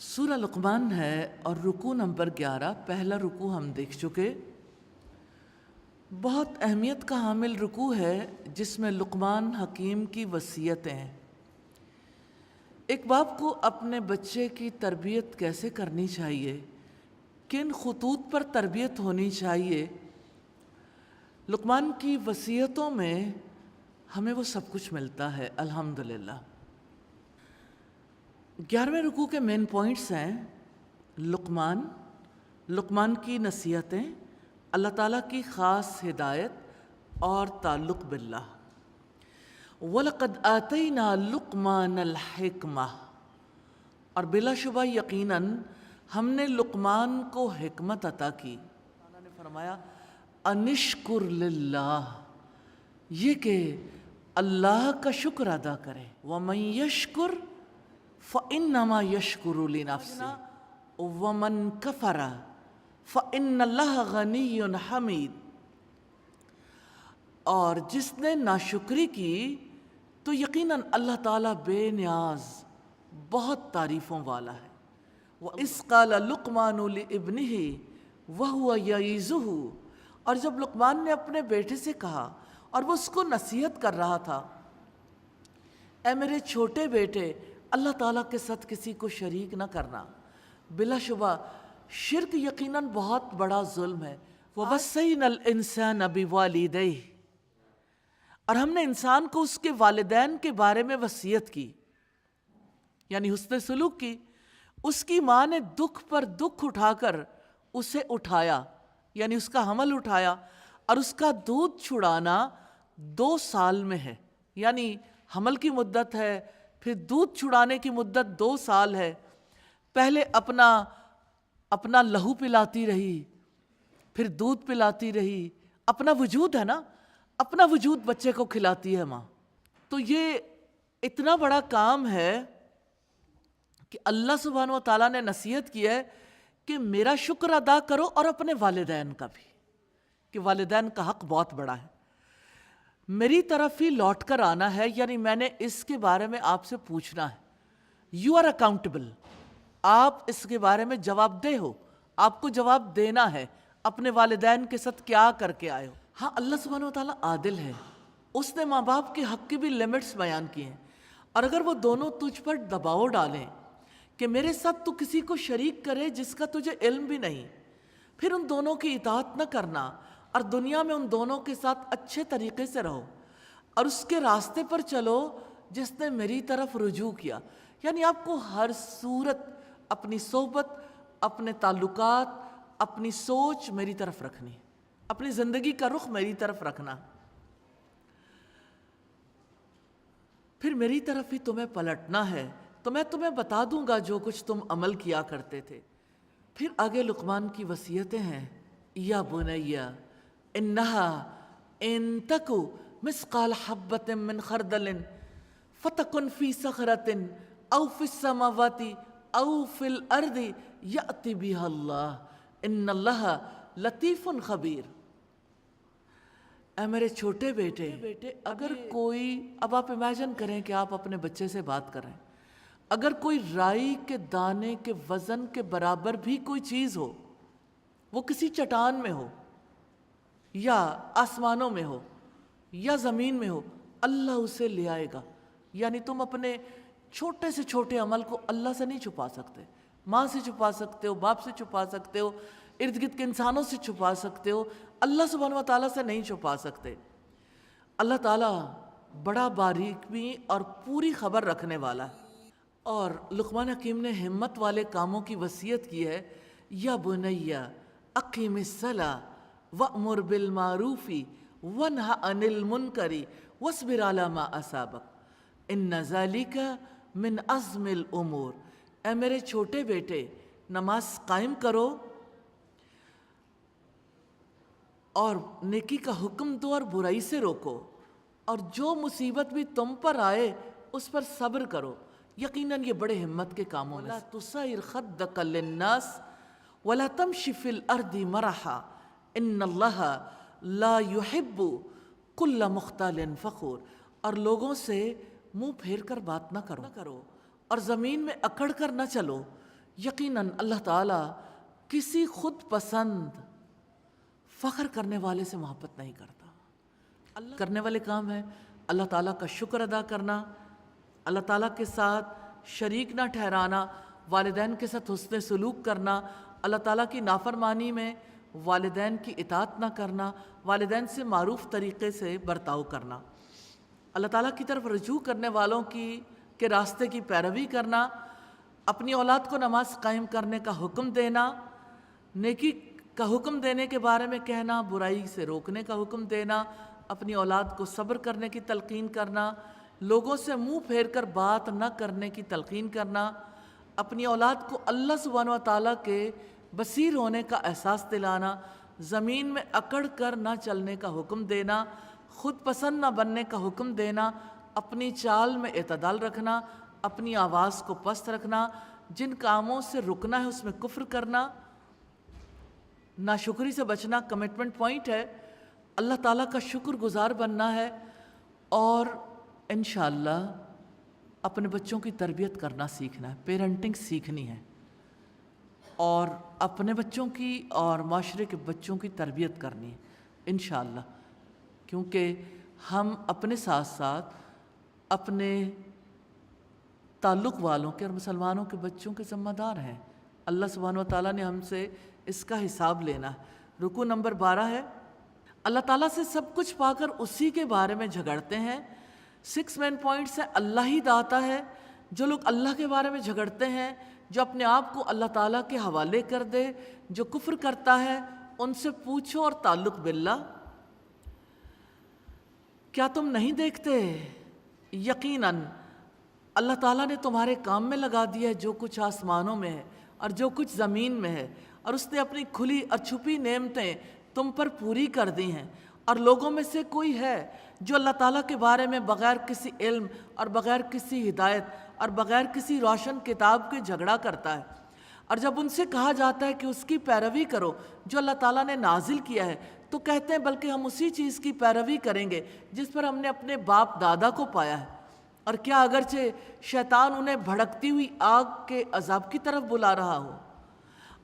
سورہ لقمان ہے اور رکوع نمبر 11، پہلا رکوع ہم دیکھ چکے۔ بہت اہمیت کا حامل رکوع ہے جس میں لقمان حکیم کی وصیتیں ہیں۔ ایک باپ کو اپنے بچے کی تربیت کیسے کرنی چاہیے، کن خطوط پر تربیت ہونی چاہیے، لقمان کی وصیتوں میں ہمیں وہ سب کچھ ملتا ہے الحمدللہ۔ 11ویں رکوع کے مین پوائنٹس ہیں لقمان کی نصیحتیں، اللہ تعالیٰ کی خاص ہدایت اور تعلق باللہ۔ وَلَقَدْ آتَيْنَا لُقْمَانَ الْحِكْمَةَ، اور بلا شبہ یقیناً ہم نے لقمان کو حکمت عطا کی۔ اللہ نے فرمایا انشکر للہ، یہ کہ اللہ کا شکر ادا کرے۔ وَمَن يَشْكُرْ فَإِنَّمَا يَشْكُرُ لِنَفْسِهِ وَمَن كَفَرَ فَإِنَّ اللَّهَ غَنِيٌّ حَمِيدٌ، اور جس نے ناشکری کی تو یقیناً اللہ تعالیٰ بے نیاز، بہت تعریفوں والا ہے۔ وَإِذْ قَالَ لُقْمَانُ لِابْنِهِ وَهُوَ يَعِظُهُ، اور جب لقمان نے اپنے بیٹے سے کہا اور وہ اس کو نصیحت کر رہا تھا، اے میرے چھوٹے بیٹے، اللہ تعالیٰ کے ساتھ کسی کو شریک نہ کرنا۔ بلا شبہ شرک یقیناً بہت بڑا ظلم ہے۔ وَوَصَّيْنَا الْإِنسَانَ بِوَالِدَيْهِ، اور ہم نے انسان کو اس کے والدین کے بارے میں وصیت کی، یعنی حسن سلوک کی۔ اس کی ماں نے دکھ پر دکھ اٹھا کر اسے اٹھایا، یعنی اس کا حمل اٹھایا، اور اس کا دودھ چھڑانا 2 سال میں ہے، یعنی حمل کی مدت ہے، پھر دودھ چھڑانے کی مدت 2 سال ہے۔ پہلے اپنا لہو پلاتی رہی، پھر دودھ پلاتی رہی، اپنا وجود ہے نا، اپنا وجود بچے کو کھلاتی ہے ماں. تو یہ اتنا بڑا کام ہے کہ اللہ سبحانہ و تعالیٰ نے نصیحت کی ہے کہ میرا شکر ادا کرو، اور اپنے والدین کا بھی، کہ والدین کا حق بہت بڑا ہے. میری طرف ہی لوٹ کر آنا ہے، یعنی میں نے اس کے بارے میں آپ سے پوچھنا ہے. یو آر اکاؤنٹیبل، آپ اس کے بارے میں جواب دہ ہو، آپ کو جواب دینا ہے اپنے والدین کے ساتھ کیا کر کے آئے ہو. ہاں، اللہ سبحانہ و تعالیٰ عادل ہے، اس نے ماں باپ کے حق کی بھی لمٹس بیان کی ہیں. اور اگر وہ دونوں تجھ پر دباؤ ڈالیں کہ میرے ساتھ تو کسی کو شریک کرے جس کا تجھے علم بھی نہیں، پھر ان دونوں کی اطاعت نہ کرنا، اور دنیا میں ان دونوں کے ساتھ اچھے طریقے سے رہو، اور اس کے راستے پر چلو جس نے میری طرف رجوع کیا. یعنی آپ کو ہر صورت اپنی صحبت، اپنے تعلقات، اپنی سوچ میری طرف رکھنی، اپنی زندگی کا رخ میری طرف رکھنا، پھر میری طرف ہی تمہیں پلٹنا ہے. تو میں تمہیں بتا دوں گا جو کچھ تم عمل کیا کرتے تھے. پھر آگے لقمان کی وصیتیں ہیں. یا بنیا انہا ان تکو مثقال حبۃ من خردل فتکن فی صخرۃ او فی السماوات او فی الارض یأت بها اللہ ان اللہ لطیف خبیر. اے میرے چھوٹے بیٹے، اگر کوئی، اب آپ امیجن کریں کہ آپ اپنے بچے سے بات کر رہے ہیں، اگر کوئی رائی کے دانے کے وزن کے برابر بھی کوئی چیز ہو، وہ کسی چٹان میں ہو یا آسمانوں میں ہو یا زمین میں ہو، اللہ اسے لے آئے گا. یعنی تم اپنے چھوٹے سے چھوٹے عمل کو اللہ سے نہیں چھپا سکتے. ماں سے چھپا سکتے ہو، باپ سے چھپا سکتے ہو، ارد گرد کے انسانوں سے چھپا سکتے ہو، اللہ سبحانہ و تعالیٰ سے نہیں چھپا سکتے. اللہ تعالیٰ بڑا باریک بھی اور پوری خبر رکھنے والا ہے. اور لقمان حکیم نے ہمت والے کاموں کی وصیت کی ہے. یا بنیا اقیم الصلاۃ وامر بالمعروف ونہ عن المنکر واصبر علی ما اصابک ان ذلک من عزم الامور. اے میرے چھوٹے بیٹے، نماز قائم کرو اور نیکی کا حکم دو اور برائی سے روکو، اور جو مصیبت بھی تم پر آئے اس پر صبر کرو. یقیناً یہ بڑے ہمت کے کاموں میں. وَلَا تُصَعِّرْ خَدَّكَ لِلنَّاسِ وَلَا تَمْشِ فِي الْأَرْضِ مَرَحًا إِنَّ اللَّهَ لَا يُحِبُّ كُلَّ مُخْتَالٍ فَخُورٍ. اور لوگوں سے منہ پھیر کر بات نہ کرو اور زمین میں اکڑ کر نہ چلو. یقیناً اللہ تعالیٰ کسی خود پسند فخر کرنے والے سے محبت نہیں کرتا. اللہ کرنے والے کام ہے اللہ تعالیٰ کا شکر ادا کرنا، اللہ تعالیٰ کے ساتھ شریک نہ ٹھہرانا، والدین کے ساتھ حسن سلوک کرنا، اللہ تعالیٰ کی نافرمانی میں والدین کی اطاعت نہ کرنا، والدین سے معروف طریقے سے برتاؤ کرنا، اللہ تعالیٰ کی طرف رجوع کرنے والوں کے راستے کی پیروی کرنا، اپنی اولاد کو نماز قائم کرنے کا حکم دینا، نیکی کا حکم دینے کے بارے میں کہنا، برائی سے روکنے کا حکم دینا، اپنی اولاد کو صبر کرنے کی تلقین کرنا، لوگوں سے منہ پھیر کر بات نہ کرنے کی تلقین کرنا، اپنی اولاد کو اللہ سبحانہ و تعالیٰ کے بصیر ہونے کا احساس دلانا، زمین میں اکڑ کر نہ چلنے کا حکم دینا، خود پسند نہ بننے کا حکم دینا، اپنی چال میں اعتدال رکھنا، اپنی آواز کو پست رکھنا، جن کاموں سے رکنا ہے اس میں کفر کرنا، ناشکری سے بچنا کمٹمنٹ پوائنٹ ہے، اللہ تعالیٰ کا شکر گزار بننا ہے، اور انشاءاللہ اپنے بچوں کی تربیت کرنا سیکھنا ہے، پیرنٹنگ سیکھنی ہے، اور اپنے بچوں کی اور معاشرے کے بچوں کی تربیت کرنی ہے انشاءاللہ. کیونکہ ہم اپنے ساتھ ساتھ اپنے تعلق والوں کے اور مسلمانوں کے بچوں کے ذمہ دار ہیں. اللہ سبحانہ و تعالیٰ نے ہم سے اس کا حساب لینا ہے. رکوع نمبر 12 ہے. اللہ تعالیٰ سے سب کچھ پا کر اسی کے بارے میں جھگڑتے ہیں. 6 مین پوائنٹس ہیں. اللہ ہی داتا ہے. جو لوگ اللہ کے بارے میں جھگڑتے ہیں، جو اپنے آپ کو اللہ تعالیٰ کے حوالے کر دے، جو کفر کرتا ہے، ان سے پوچھو. اور تعلق باللہ، کیا تم نہیں دیکھتے یقیناً اللہ تعالیٰ نے تمہارے کام میں لگا دیا ہے جو کچھ آسمانوں میں ہے اور جو کچھ زمین میں ہے، اور اس نے اپنی کھلی اور چھپی نعمتیں تم پر پوری کر دی ہیں، اور لوگوں میں سے کوئی ہے جو اللہ تعالیٰ کے بارے میں بغیر کسی علم اور بغیر کسی ہدایت اور بغیر کسی روشن کتاب کے جھگڑا کرتا ہے، اور جب ان سے کہا جاتا ہے کہ اس کی پیروی کرو جو اللہ تعالیٰ نے نازل کیا ہے، تو کہتے ہیں بلکہ ہم اسی چیز کی پیروی کریں گے جس پر ہم نے اپنے باپ دادا کو پایا ہے۔ اور کیا اگرچہ شیطان انہیں بھڑکتی ہوئی آگ کے عذاب کی طرف بلا رہا ہو؟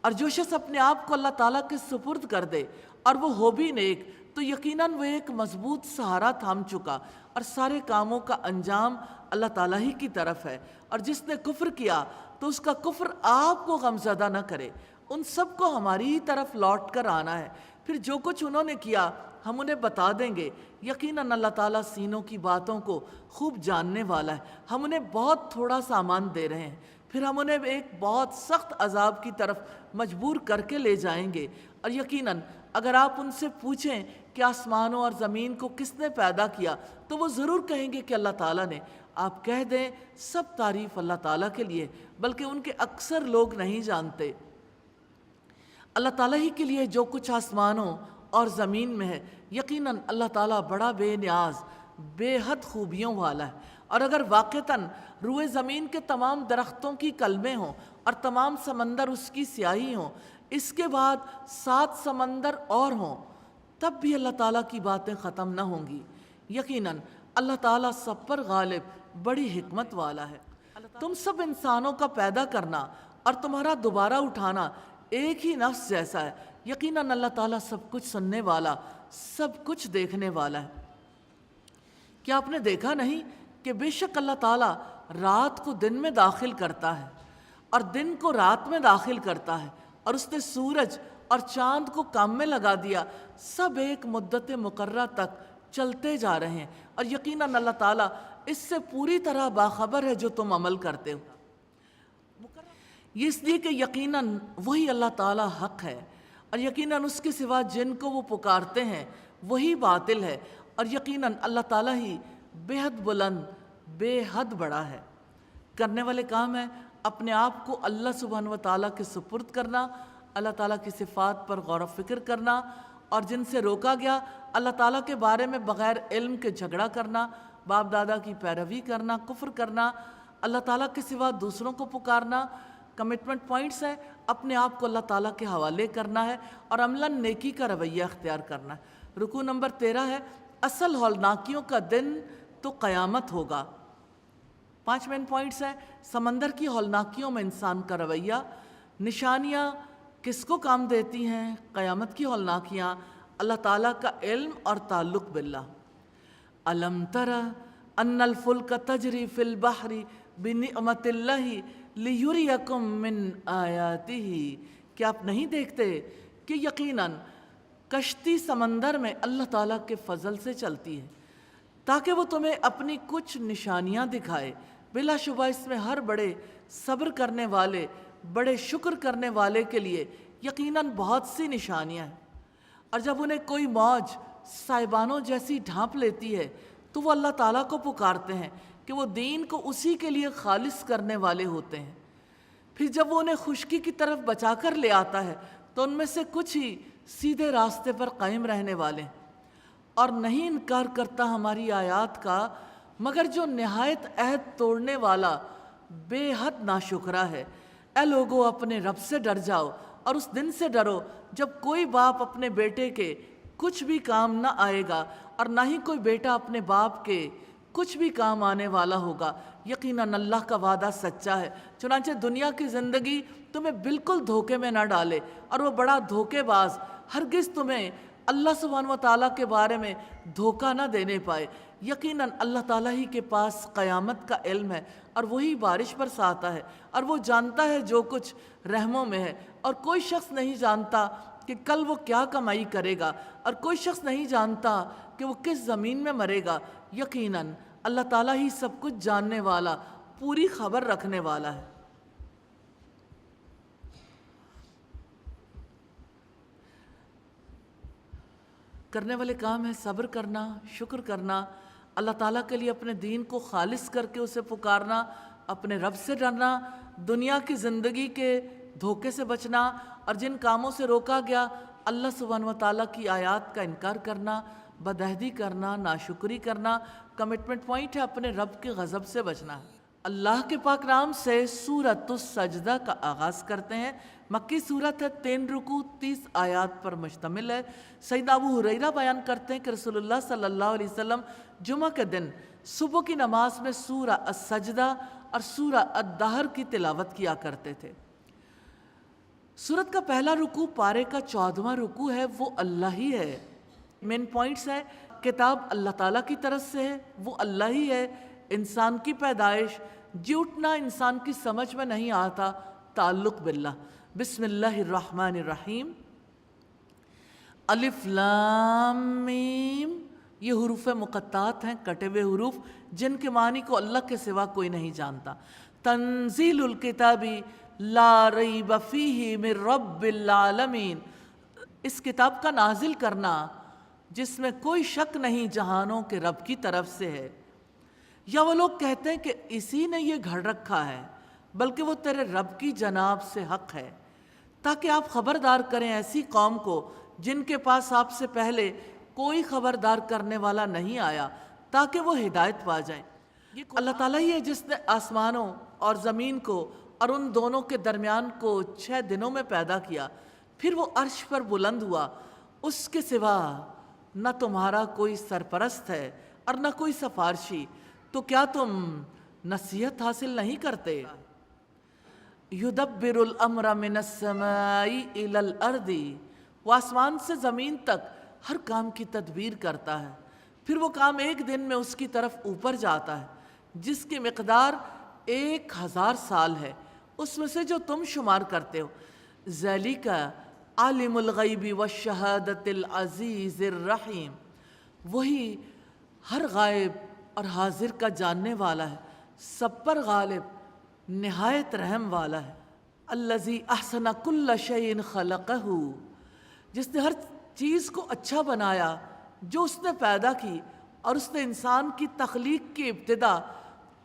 اور جو شخص اپنے آپ کو اللہ تعالیٰ کے سپرد کر دے اور وہ ہو بھی نیک، تو یقیناً وہ ایک مضبوط سہارا تھام چکا، اور سارے کاموں کا انجام اللہ تعالیٰ ہی کی طرف ہے۔ اور جس نے کفر کیا تو اس کا کفر آپ کو غمزدہ نہ کرے، ان سب کو ہماری ہی طرف لوٹ کر آنا ہے، پھر جو کچھ انہوں نے کیا ہم انہیں بتا دیں گے۔ یقیناً اللہ تعالیٰ سینوں کی باتوں کو خوب جاننے والا ہے۔ ہم انہیں بہت تھوڑا سامان دے رہے ہیں، پھر ہم انہیں ایک بہت سخت عذاب کی طرف مجبور کر کے لے جائیں گے۔ اور یقیناً اگر آپ ان سے پوچھیں کہ آسمانوں اور زمین کو کس نے پیدا کیا، تو وہ ضرور کہیں گے کہ اللہ تعالیٰ نے۔ آپ کہہ دیں سب تعریف اللہ تعالیٰ کے لیے، بلکہ ان کے اکثر لوگ نہیں جانتے۔ اللہ تعالیٰ ہی کے لیے جو کچھ آسمانوں اور زمین میں ہے، یقیناً اللہ تعالیٰ بڑا بے نیاز، بے حد خوبیوں والا ہے۔ اور اگر واقعتاً روئے زمین کے تمام درختوں کی کلمیں ہوں اور تمام سمندر اس کی سیاہی ہوں، اس کے بعد 7 سمندر اور ہوں، تب بھی اللہ تعالیٰ کی باتیں ختم نہ ہوں گی۔ یقیناً اللہ تعالیٰ سب پر غالب، بڑی حکمت والا ہے۔ تم سب انسانوں کا پیدا کرنا اور تمہارا دوبارہ اٹھانا ایک ہی نفس جیسا ہے۔ یقیناً اللہ تعالیٰ سب کچھ سننے والا، سب کچھ دیکھنے والا ہے۔ کیا آپ نے دیکھا نہیں کہ بے شک اللہ تعالیٰ رات کو دن میں داخل کرتا ہے اور دن کو رات میں داخل کرتا ہے، اور اس نے سورج اور چاند کو کام میں لگا دیا، سب ایک مدت مقررہ تک چلتے جا رہے ہیں، اور یقیناً اللہ تعالیٰ اس سے پوری طرح باخبر ہے جو تم عمل کرتے ہو۔ یہ اس لیے کہ یقیناً وہی اللہ تعالیٰ حق ہے، اور یقیناً اس کے سوا جن کو وہ پکارتے ہیں وہی باطل ہے، اور یقیناً اللہ تعالیٰ ہی بے حد بلند، بے حد بڑا ہے۔ کرنے والے کام ہے اپنے آپ کو اللہ سبحانہ و تعالیٰ کے سپرد کرنا، اللہ تعالیٰ کی صفات پر غور و فکر کرنا، اور جن سے روکا گیا اللہ تعالیٰ کے بارے میں بغیر علم کے جھگڑا کرنا، باپ دادا کی پیروی کرنا، کفر کرنا، اللہ تعالیٰ کے سوا دوسروں کو پکارنا۔ کمٹمنٹ پوائنٹس ہے اپنے آپ کو اللہ تعالیٰ کے حوالے کرنا ہے اور عملاً نیکی کا رویہ اختیار کرنا ہے۔ رکوع نمبر 13 ہے اصل ہولناکیوں کا دن تو قیامت ہوگا۔ 5 مین پوائنٹس ہیں سمندر کی ہولناکیوں میں انسان کا رویہ، نشانیاں کس کو کام دیتی ہیں، قیامت کی ہولناکیاں، اللہ تعالیٰ کا علم اور تعلق باللہ۔ الم تر ان الفلک تجری فی البحر بنعمت اللہ لیریکم من آیاتہ، کیا آپ نہیں دیکھتے کہ یقیناً کشتی سمندر میں اللہ تعالیٰ کے فضل سے چلتی ہے تاکہ وہ تمہیں اپنی کچھ نشانیاں دکھائے۔ بلا شبہ اس میں ہر بڑے صبر کرنے والے، بڑے شکر کرنے والے کے لیے یقیناً بہت سی نشانیاں ہیں۔ اور جب انہیں کوئی موج سائبانوں جیسی ڈھانپ لیتی ہے تو وہ اللہ تعالیٰ کو پکارتے ہیں کہ وہ دین کو اسی کے لیے خالص کرنے والے ہوتے ہیں۔ پھر جب وہ انہیں خشکی کی طرف بچا کر لے آتا ہے تو ان میں سے کچھ ہی سیدھے راستے پر قائم رہنے والے ہیں، اور نہیں انکار کرتا ہماری آیات کا مگر جو نہایت عہد توڑنے والا بے حد ناشکرا ہے۔ اے لوگو اپنے رب سے ڈر جاؤ اور اس دن سے ڈرو جب کوئی باپ اپنے بیٹے کے کچھ بھی کام نہ آئے گا اور نہ ہی کوئی بیٹا اپنے باپ کے کچھ بھی کام آنے والا ہوگا۔ یقیناً اللہ کا وعدہ سچا ہے، چنانچہ دنیا کی زندگی تمہیں بالکل دھوکے میں نہ ڈالے، اور وہ بڑا دھوکے باز ہرگز تمہیں اللہ سبحانہ و تعالیٰ کے بارے میں دھوکہ نہ دینے پائے۔ یقیناً اللہ تعالیٰ ہی کے پاس قیامت کا علم ہے، اور وہی بارش برساتا ہے، اور وہ جانتا ہے جو کچھ رحموں میں ہے، اور کوئی شخص نہیں جانتا کہ کل وہ کیا کمائی کرے گا، اور کوئی شخص نہیں جانتا کہ وہ کس زمین میں مرے گا۔ یقیناً اللہ تعالیٰ ہی سب کچھ جاننے والا، پوری خبر رکھنے والا ہے۔ کرنے والے کام ہے صبر کرنا، شکر کرنا، اللہ تعالیٰ کے لیے اپنے دین کو خالص کر کے اسے پکارنا، اپنے رب سے ڈرنا، دنیا کی زندگی کے دھوکے سے بچنا، اور جن کاموں سے روکا گیا اللہ سبحانہ و تعالیٰ کی آیات کا انکار کرنا، بدعہدی کرنا، ناشکری کرنا۔ کمٹمنٹ پوائنٹ ہے اپنے رب کے غضب سے بچنا۔ اللہ کے پاک نام سے سورۃ السجدہ کا آغاز کرتے ہیں۔ مکی صورت ہے، 3 رکوع 30 آیات پر مشتمل ہے۔ سیدنا ابو ہریرہ بیان کرتے ہیں کہ رسول اللہ صلی اللہ علیہ وسلم جمعہ کے دن صبح کی نماز میں سورہ السجدہ اور سورہ الدہر کی تلاوت کیا کرتے تھے۔ سورت کا پہلا رکوع پارے کا 14واں رکوع ہے، وہ اللہ ہی ہے۔ مین پوائنٹس ہے، کتاب اللہ تعالیٰ کی طرف سے ہے، وہ اللہ ہی ہے۔ انسان کی پیدائش، جھوٹنا انسان کی سمجھ میں نہیں آتا، تعلق باللہ۔ بسم اللہ الرحمن الرحیم۔ الف لام میم، یہ حروف مقطعات ہیں، کٹے ہوئے حروف جن کے معنی کو اللہ کے سوا کوئی نہیں جانتا۔ تنزیل الکتاب لا ریب فیہ من رب العالمین، اس کتاب کا نازل کرنا جس میں کوئی شک نہیں جہانوں کے رب کی طرف سے ہے۔ یا وہ لوگ کہتے ہیں کہ اسی نے یہ گھڑ رکھا ہے، بلکہ وہ تیرے رب کی جناب سے حق ہے، تاکہ آپ خبردار کریں ایسی قوم کو جن کے پاس آپ سے پہلے کوئی خبردار کرنے والا نہیں آیا، تاکہ وہ ہدایت پا جائیں۔ اللہ تعالیٰ ہی ہے جس نے آسمانوں اور زمین کو اور ان دونوں کے درمیان کو 6 دنوں میں پیدا کیا، پھر وہ عرش پر بلند ہوا۔ اس کے سوا نہ تمہارا کوئی سرپرست ہے اور نہ کوئی سفارشی، تو کیا تم نصیحت حاصل نہیں کرتے؟ یدبر الامر من السماء الی الارض، وہ آسمان سے زمین تک ہر کام کی تدبیر کرتا ہے، پھر وہ کام ایک دن میں اس کی طرف اوپر جاتا ہے، جس کی مقدار 1000 سال ہے، اس میں سے جو تم شمار کرتے ہو۔ ذالک عالم الغیب والشہادۃ العزیز الرحیم، وہی ہر غائب اور حاضر کا جاننے والا ہے، سب پر غالب، نہایت رحم والا ہے۔ الذی احسن کل شیء خلقہ، جس نے ہر چیز کو اچھا بنایا جو اس نے پیدا کی، اور اس نے انسان کی تخلیق کی ابتدا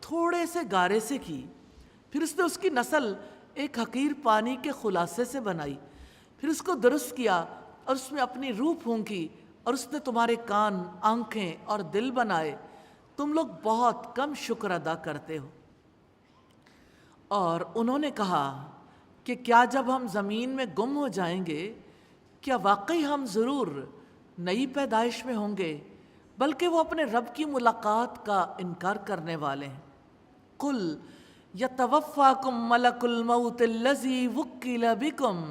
تھوڑے سے گارے سے کی، پھر اس نے اس کی نسل ایک حقیر پانی کے خلاصے سے بنائی، پھر اس کو درست کیا اور اس میں اپنی روح پھونکی، اور اس نے تمہارے کان، آنکھیں اور دل بنائے، تم لوگ بہت کم شکر ادا کرتے ہو۔ اور انہوں نے کہا کہ کیا جب ہم زمین میں گم ہو جائیں گے، کیا واقعی ہم ضرور نئی پیدائش میں ہوں گے؟ بلکہ وہ اپنے رب کی ملاقات کا انکار کرنے والے ہیں۔ قل یتوفاکم ملک الموت الذی وکل بکم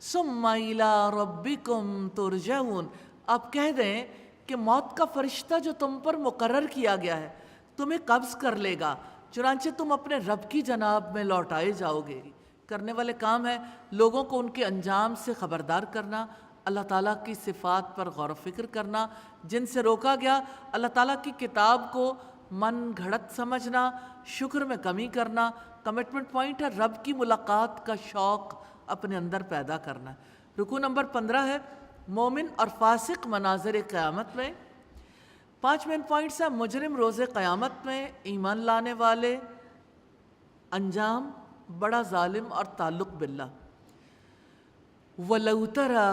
ثم الی ربکم ترجعون، آپ کہہ دیں کہ موت کا فرشتہ جو تم پر مقرر کیا گیا ہے تمہیں قبض کر لے گا، چنانچہ تم اپنے رب کی جناب میں لوٹائے جاؤ گے۔ کرنے والے کام ہے لوگوں کو ان کے انجام سے خبردار کرنا، اللہ تعالیٰ کی صفات پر غور و فکر کرنا، جن سے روکا گیا، اللہ تعالیٰ کی کتاب کو من گھڑت سمجھنا، شکر میں کمی کرنا۔ کمٹمنٹ پوائنٹ ہے رب کی ملاقات کا شوق اپنے اندر پیدا کرنا۔ رکوع نمبر 15 ہے مومن اور فاسق مناظر قیامت میں۔ 5 مین پوائنٹس ہیں مجرم روز قیامت میں، ایمان لانے والے، انجام، بڑا ظالم اور تعلق باللہ۔ وَلَوْ تَرَى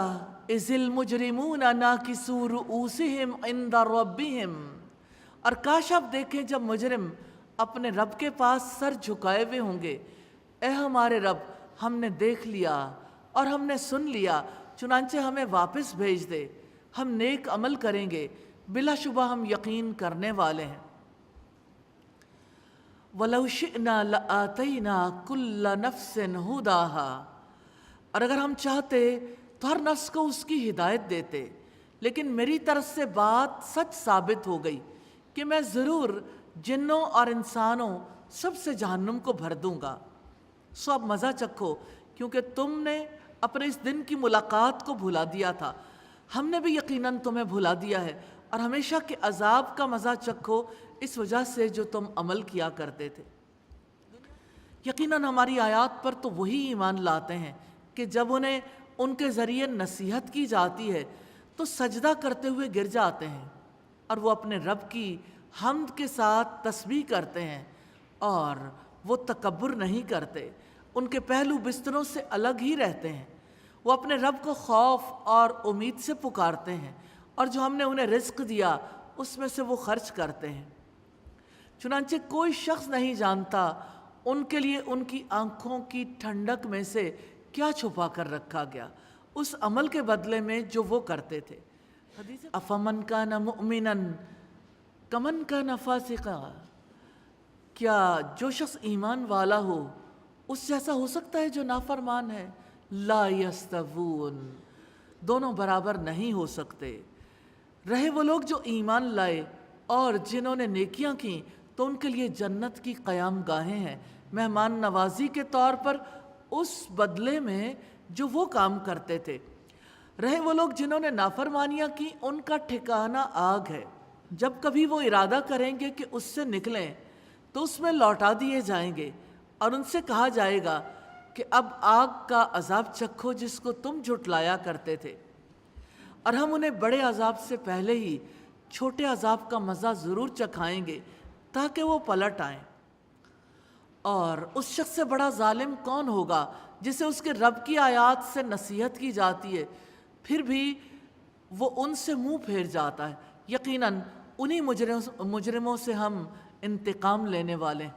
إِذِ الْمُجْرِمُونَ نَاكِسُو رُؤُوسِهِمْ عِنْدَ رَبِّهِمْ، اور کاش آپ دیکھیں جب مجرم اپنے رب کے پاس سر جھکائے ہوئے ہوں گے، اے ہمارے رب، ہم نے دیکھ لیا اور ہم نے سن لیا، چنانچہ ہمیں واپس بھیج دے، ہم نیک عمل کریں گے، بلا شبہ ہم یقین کرنے والے ہیں۔ وَلَوْ شِئْنَا لَآتَيْنَا كُلَّ نَفْسٍ هُدَاهَا، اور اگر ہم چاہتے تو ہر نفس کو اس کی ہدایت دیتے، لیکن میری طرف سے بات سچ ثابت ہو گئی کہ میں ضرور جنوں اور انسانوں سب سے جہنم کو بھر دوں گا۔ سو اب مزہ چکھو، کیونکہ تم نے اپنے اس دن کی ملاقات کو بھلا دیا تھا، ہم نے بھی یقیناً تمہیں بھلا دیا ہے، اور ہمیشہ کے عذاب کا مزہ چکھو اس وجہ سے جو تم عمل کیا کرتے تھے۔ یقیناً ہماری آیات پر تو وہی ایمان لاتے ہیں کہ جب انہیں ان کے ذریعے نصیحت کی جاتی ہے تو سجدہ کرتے ہوئے گر جاتے ہیں، اور وہ اپنے رب کی حمد کے ساتھ تسبیح کرتے ہیں، اور وہ تکبر نہیں کرتے، ان کے پہلو بستروں سے الگ ہی رہتے ہیں۔ وہ اپنے رب کو خوف اور امید سے پکارتے ہیں، اور جو ہم نے انہیں رزق دیا اس میں سے وہ خرچ کرتے ہیں۔ چنانچہ کوئی شخص نہیں جانتا ان کے لیے ان کی آنکھوں کی ٹھنڈک میں سے کیا چھپا کر رکھا گیا اس عمل کے بدلے میں جو وہ کرتے تھے۔ افمن کان مؤمنا کمن کان فاسقا، کیا جو شخص ایمان والا ہو اس جیسا ہو سکتا ہے جو نافرمان ہے؟ لا یستوون، دونوں برابر نہیں ہو سکتے۔ رہے وہ لوگ جو ایمان لائے اور جنہوں نے نیکیاں کیں تو ان کے لیے جنت کی قیام گاہیں ہیں، مہمان نوازی کے طور پر اس بدلے میں جو وہ کام کرتے تھے۔ رہے وہ لوگ جنہوں نے نافرمانیاں کی، ان کا ٹھکانہ آگ ہے، جب کبھی وہ ارادہ کریں گے کہ اس سے نکلیں تو اس میں لوٹا دیے جائیں گے، اور ان سے کہا جائے گا کہ اب آگ کا عذاب چکھو جس کو تم جھٹلایا کرتے تھے، اور ہم انہیں بڑے عذاب سے پہلے ہی چھوٹے عذاب کا مزہ ضرور چکھائیں گے تاکہ وہ پلٹ آئیں۔ اور اس شخص سے بڑا ظالم کون ہوگا جسے اس کے رب کی آیات سے نصیحت کی جاتی ہے پھر بھی وہ ان سے منہ پھیر جاتا ہے۔ یقیناً انہی مجرموں سے ہم انتقام لینے والے ہیں۔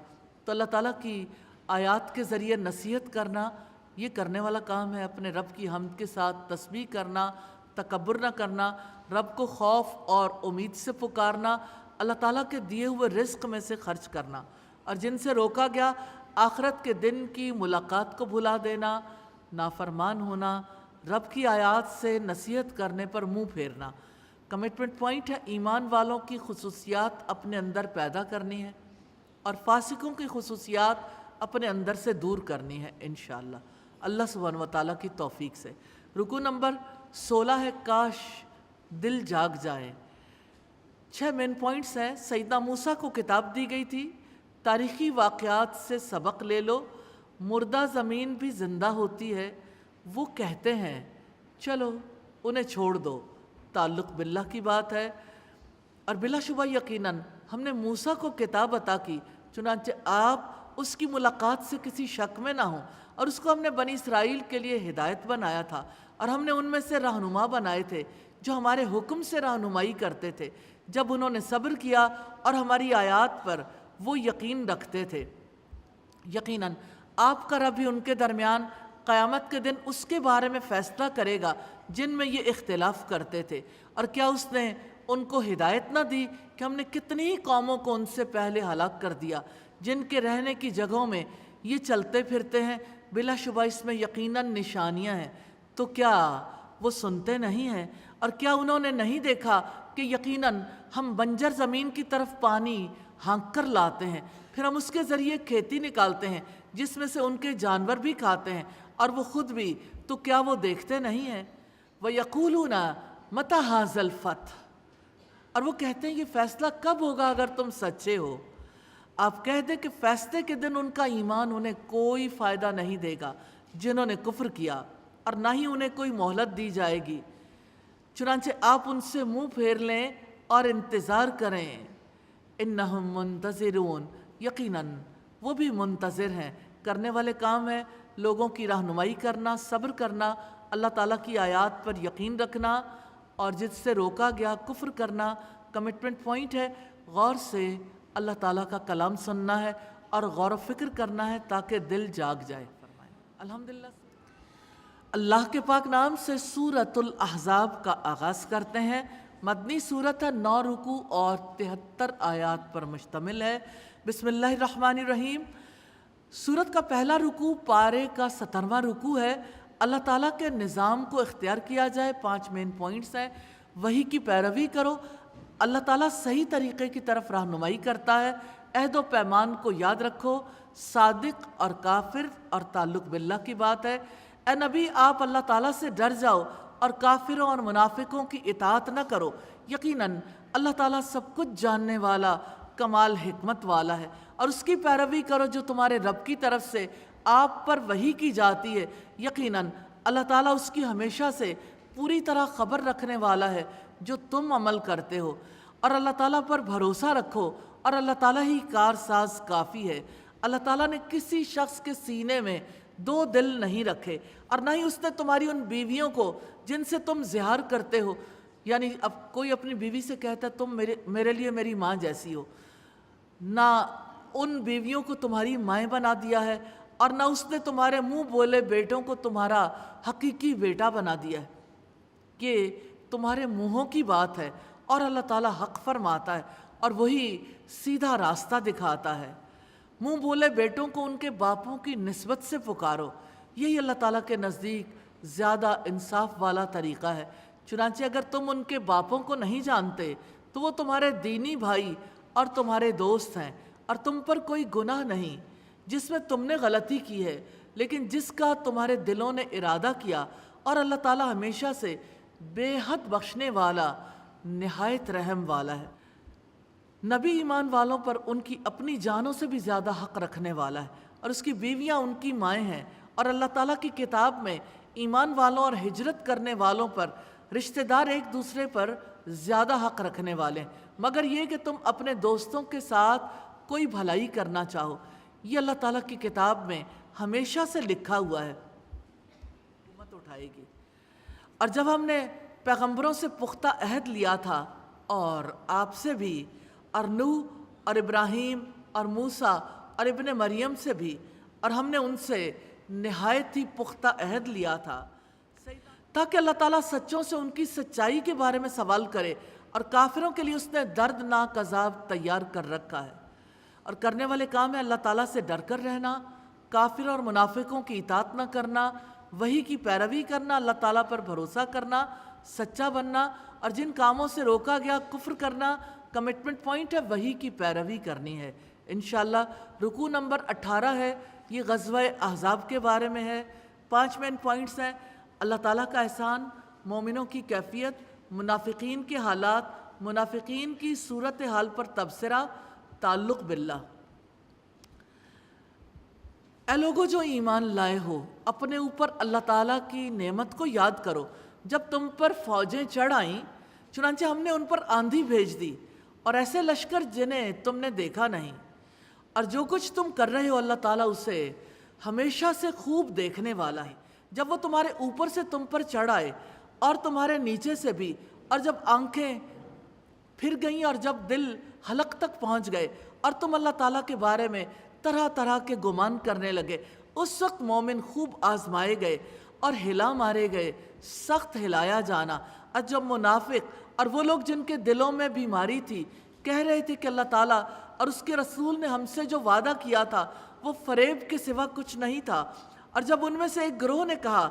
تو اللہ تعالیٰ کی آیات کے ذریعے نصیحت کرنا یہ کرنے والا کام ہے، اپنے رب کی حمد کے ساتھ تسبیح کرنا، تکبر نہ کرنا، رب کو خوف اور امید سے پکارنا، اللہ تعالیٰ کے دیے ہوئے رزق میں سے خرچ کرنا، اور جن سے روکا گیا آخرت کے دن کی ملاقات کو بھلا دینا، نافرمان ہونا، رب کی آیات سے نصیحت کرنے پر منہ پھیرنا۔ کمٹمنٹ پوائنٹ ہے ایمان والوں کی خصوصیات اپنے اندر پیدا کرنی ہے اور فاسقوں کی خصوصیات اپنے اندر سے دور کرنی ہے انشاءاللہ اللہ سبحانہ وتعالیٰ کی توفیق سے۔ رکوع نمبر 16 ہے کاش دل جاگ جائے۔ 6 مین پوائنٹس ہیں۔ سیدنا موسیٰ کو کتاب دی گئی تھی، تاریخی واقعات سے سبق لے لو، مردہ زمین بھی زندہ ہوتی ہے، وہ کہتے ہیں چلو انہیں چھوڑ دو، تعلق باللہ کی بات ہے، اور بلا شبہ یقیناً ہم نے موسیٰ کو کتاب عطا کی، چنانچہ آپ اس کی ملاقات سے کسی شک میں نہ ہوں، اور اس کو ہم نے بنی اسرائیل کے لیے ہدایت بنایا تھا، اور ہم نے ان میں سے رہنما بنائے تھے جو ہمارے حکم سے رہنمائی کرتے تھے جب انہوں نے صبر کیا اور ہماری آیات پر وہ یقین رکھتے تھے۔ یقیناً آپ کا رب بھی ان کے درمیان قیامت کے دن اس کے بارے میں فیصلہ کرے گا جن میں یہ اختلاف کرتے تھے، اور کیا اس نے ان کو ہدایت نہ دی کہ ہم نے کتنی قوموں کو ان سے پہلے ہلاک کر دیا جن کے رہنے کی جگہوں میں یہ چلتے پھرتے ہیں، بلا شبہ اس میں یقیناً نشانیاں ہیں، تو کیا وہ سنتے نہیں ہیں؟ اور کیا انہوں نے نہیں دیکھا کہ یقیناً ہم بنجر زمین کی طرف پانی ہانک کر لاتے ہیں، پھر ہم اس کے ذریعے کھیتی نکالتے ہیں جس میں سے ان کے جانور بھی کھاتے ہیں اور وہ خود بھی، تو کیا وہ دیکھتے نہیں ہیں؟ وَيَقُولُونَ مَتَى هَٰذَا الْفَتْحُ، اور وہ کہتے ہیں یہ فیصلہ کب ہوگا اگر تم سچے ہو؟ آپ کہہ دیں کہ فیصلے کے دن ان کا ایمان انہیں کوئی فائدہ نہیں دے گا جنہوں نے کفر کیا، اور نہ ہی انہیں کوئی مہلت دی جائے گی، چنانچہ آپ ان سے منہ پھیر لیں اور انتظار کریں۔ انہم منتظرون، یقیناً وہ بھی منتظر ہیں، کرنے والے کام ہیں لوگوں کی رہنمائی کرنا، صبر کرنا، اللہ تعالیٰ کی آیات پر یقین رکھنا، اور جس سے روکا گیا کفر کرنا۔ کمٹمنٹ پوائنٹ ہے غور سے اللہ تعالیٰ کا کلام سننا ہے اور غور و فکر کرنا ہے تاکہ دل جاگ جائے۔ الحمدللہ اللہ کے پاک نام سے سورۃ الاحزاب کا آغاز کرتے ہیں۔ مدنی سورت ہے، 9 رکوع اور 73 آیات پر مشتمل ہے۔ بسم اللہ الرحمن الرحیم۔ سورت کا پہلا رکوع پارے کا 17واں رکوع ہے۔ اللہ تعالیٰ کے نظام کو اختیار کیا جائے، 5 مین پوائنٹس ہیں۔ وحی کی پیروی کرو، اللہ تعالیٰ صحیح طریقے کی طرف رہنمائی کرتا ہے۔ عہد و پیمان کو یاد رکھو، صادق اور کافر اور تعلق باللہ کی بات ہے۔ اے نبی آپ اللہ تعالیٰ سے ڈر جاؤ اور کافروں اور منافقوں کی اطاعت نہ کرو، یقیناً اللہ تعالیٰ سب کچھ جاننے والا، کمال حکمت والا ہے، اور اس کی پیروی کرو جو تمہارے رب کی طرف سے آپ پر وحی کی جاتی ہے، یقیناً اللہ تعالیٰ اس کی ہمیشہ سے پوری طرح خبر رکھنے والا ہے جو تم عمل کرتے ہو، اور اللہ تعالیٰ پر بھروسہ رکھو، اور اللہ تعالیٰ ہی کارساز کافی ہے۔ اللہ تعالیٰ نے کسی شخص کے سینے میں دو دل نہیں رکھے، اور نہ ہی اس نے تمہاری ان بیویوں کو جن سے تم زہار کرتے ہو، یعنی اب کوئی اپنی بیوی سے کہتا ہے تم میرے لیے میری ماں جیسی ہو، نہ ان بیویوں کو تمہاری مائیں بنا دیا ہے، اور نہ اس نے تمہارے منہ بولے بیٹوں کو تمہارا حقیقی بیٹا بنا دیا ہے۔ یہ تمہارے منہوں کی بات ہے، اور اللہ تعالیٰ حق فرماتا ہے اور وہی سیدھا راستہ دکھاتا ہے۔ منہ بولے بیٹوں کو ان کے باپوں کی نسبت سے پکارو، یہی اللہ تعالیٰ کے نزدیک زیادہ انصاف والا طریقہ ہے۔ چنانچہ اگر تم ان کے باپوں کو نہیں جانتے تو وہ تمہارے دینی بھائی اور تمہارے دوست ہیں، اور تم پر کوئی گناہ نہیں جس میں تم نے غلطی کی ہے، لیکن جس کا تمہارے دلوں نے ارادہ کیا، اور اللہ تعالیٰ ہمیشہ سے بے حد بخشنے والا، نہایت رحم والا ہے۔ نبی ایمان والوں پر ان کی اپنی جانوں سے بھی زیادہ حق رکھنے والا ہے، اور اس کی بیویاں ان کی مائیں ہیں، اور اللہ تعالیٰ کی کتاب میں ایمان والوں اور ہجرت کرنے والوں پر رشتہ دار ایک دوسرے پر زیادہ حق رکھنے والے ہیں، مگر یہ کہ تم اپنے دوستوں کے ساتھ کوئی بھلائی کرنا چاہو۔ یہ اللہ تعالیٰ کی کتاب میں ہمیشہ سے لکھا ہوا ہے، حکومت اٹھائے گی۔ اور جب ہم نے پیغمبروں سے پختہ عہد لیا تھا، اور آپ سے بھی، اور نوح اور ابراہیم اور موسیٰ اور ابن مریم سے بھی، اور ہم نے ان سے نہایت ہی پختہ عہد لیا تھا، تاکہ اللہ تعالیٰ سچوں سے ان کی سچائی کے بارے میں سوال کرے، اور کافروں کے لیے اس نے دردناک عذاب تیار کر رکھا ہے۔ اور کرنے والے کام ہے اللہ تعالیٰ سے ڈر کر رہنا، کافر اور منافقوں کی اطاعت نہ کرنا، وحی کی پیروی کرنا، اللہ تعالیٰ پر بھروسہ کرنا، سچا بننا، اور جن کاموں سے روکا گیا کفر کرنا۔ کمٹمنٹ پوائنٹ ہے وحی کی پیروی کرنی ہے۔ انشاءاللہ رکوع نمبر 18 ہے، یہ غزوہ احزاب کے بارے میں ہے۔ 5 مین پوائنٹس ہیں: اللہ تعالیٰ کا احسان، مومنوں کی کیفیت، منافقین کے حالات، منافقین کی صورتحال پر تبصرہ، تعلق باللہ۔ اے لوگو جو ایمان لائے ہو، اپنے اوپر اللہ تعالیٰ کی نعمت کو یاد کرو جب تم پر فوجیں چڑھ آئیں، چنانچہ ہم نے ان پر آندھی بھیج دی اور ایسے لشکر جنہیں تم نے دیکھا نہیں، اور جو کچھ تم کر رہے ہو اللہ تعالیٰ اسے ہمیشہ سے خوب دیکھنے والا ہے۔ جب وہ تمہارے اوپر سے تم پر چڑھ آئے اور تمہارے نیچے سے بھی، اور جب آنکھیں پھر گئیں اور جب دل حلق تک پہنچ گئے، اور تم اللہ تعالیٰ کے بارے میں طرح طرح کے گمان کرنے لگے، اس وقت مومن خوب آزمائے گئے اور ہلا مارے گئے، سخت ہلایا جانا۔ اور جب منافق اور وہ لوگ جن کے دلوں میں بیماری تھی کہہ رہے تھے کہ اللہ تعالیٰ اور اس کے رسول نے ہم سے جو وعدہ کیا تھا وہ فریب کے سوا کچھ نہیں تھا، اور جب ان میں سے ایک گروہ نے کہا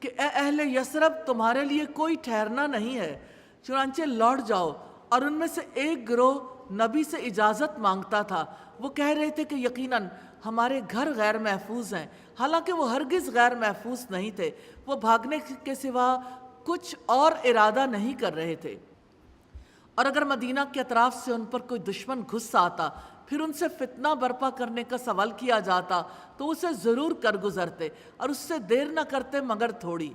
کہ اے اہل یثرب تمہارے لیے کوئی ٹھہرنا نہیں ہے، چنانچہ لوٹ جاؤ، اور ان میں سے ایک گروہ نبی سے اجازت مانگتا تھا، وہ کہہ رہے تھے کہ یقیناً ہمارے گھر غیر محفوظ ہیں، حالانکہ وہ ہرگز غیر محفوظ نہیں تھے، وہ بھاگنے کے سوا کچھ اور ارادہ نہیں کر رہے تھے۔ اور اگر مدینہ کے اطراف سے ان پر کوئی دشمن گھس آتا، پھر ان سے فتنہ برپا کرنے کا سوال کیا جاتا تو اسے ضرور کر گزرتے، اور اس سے دیر نہ کرتے مگر تھوڑی۔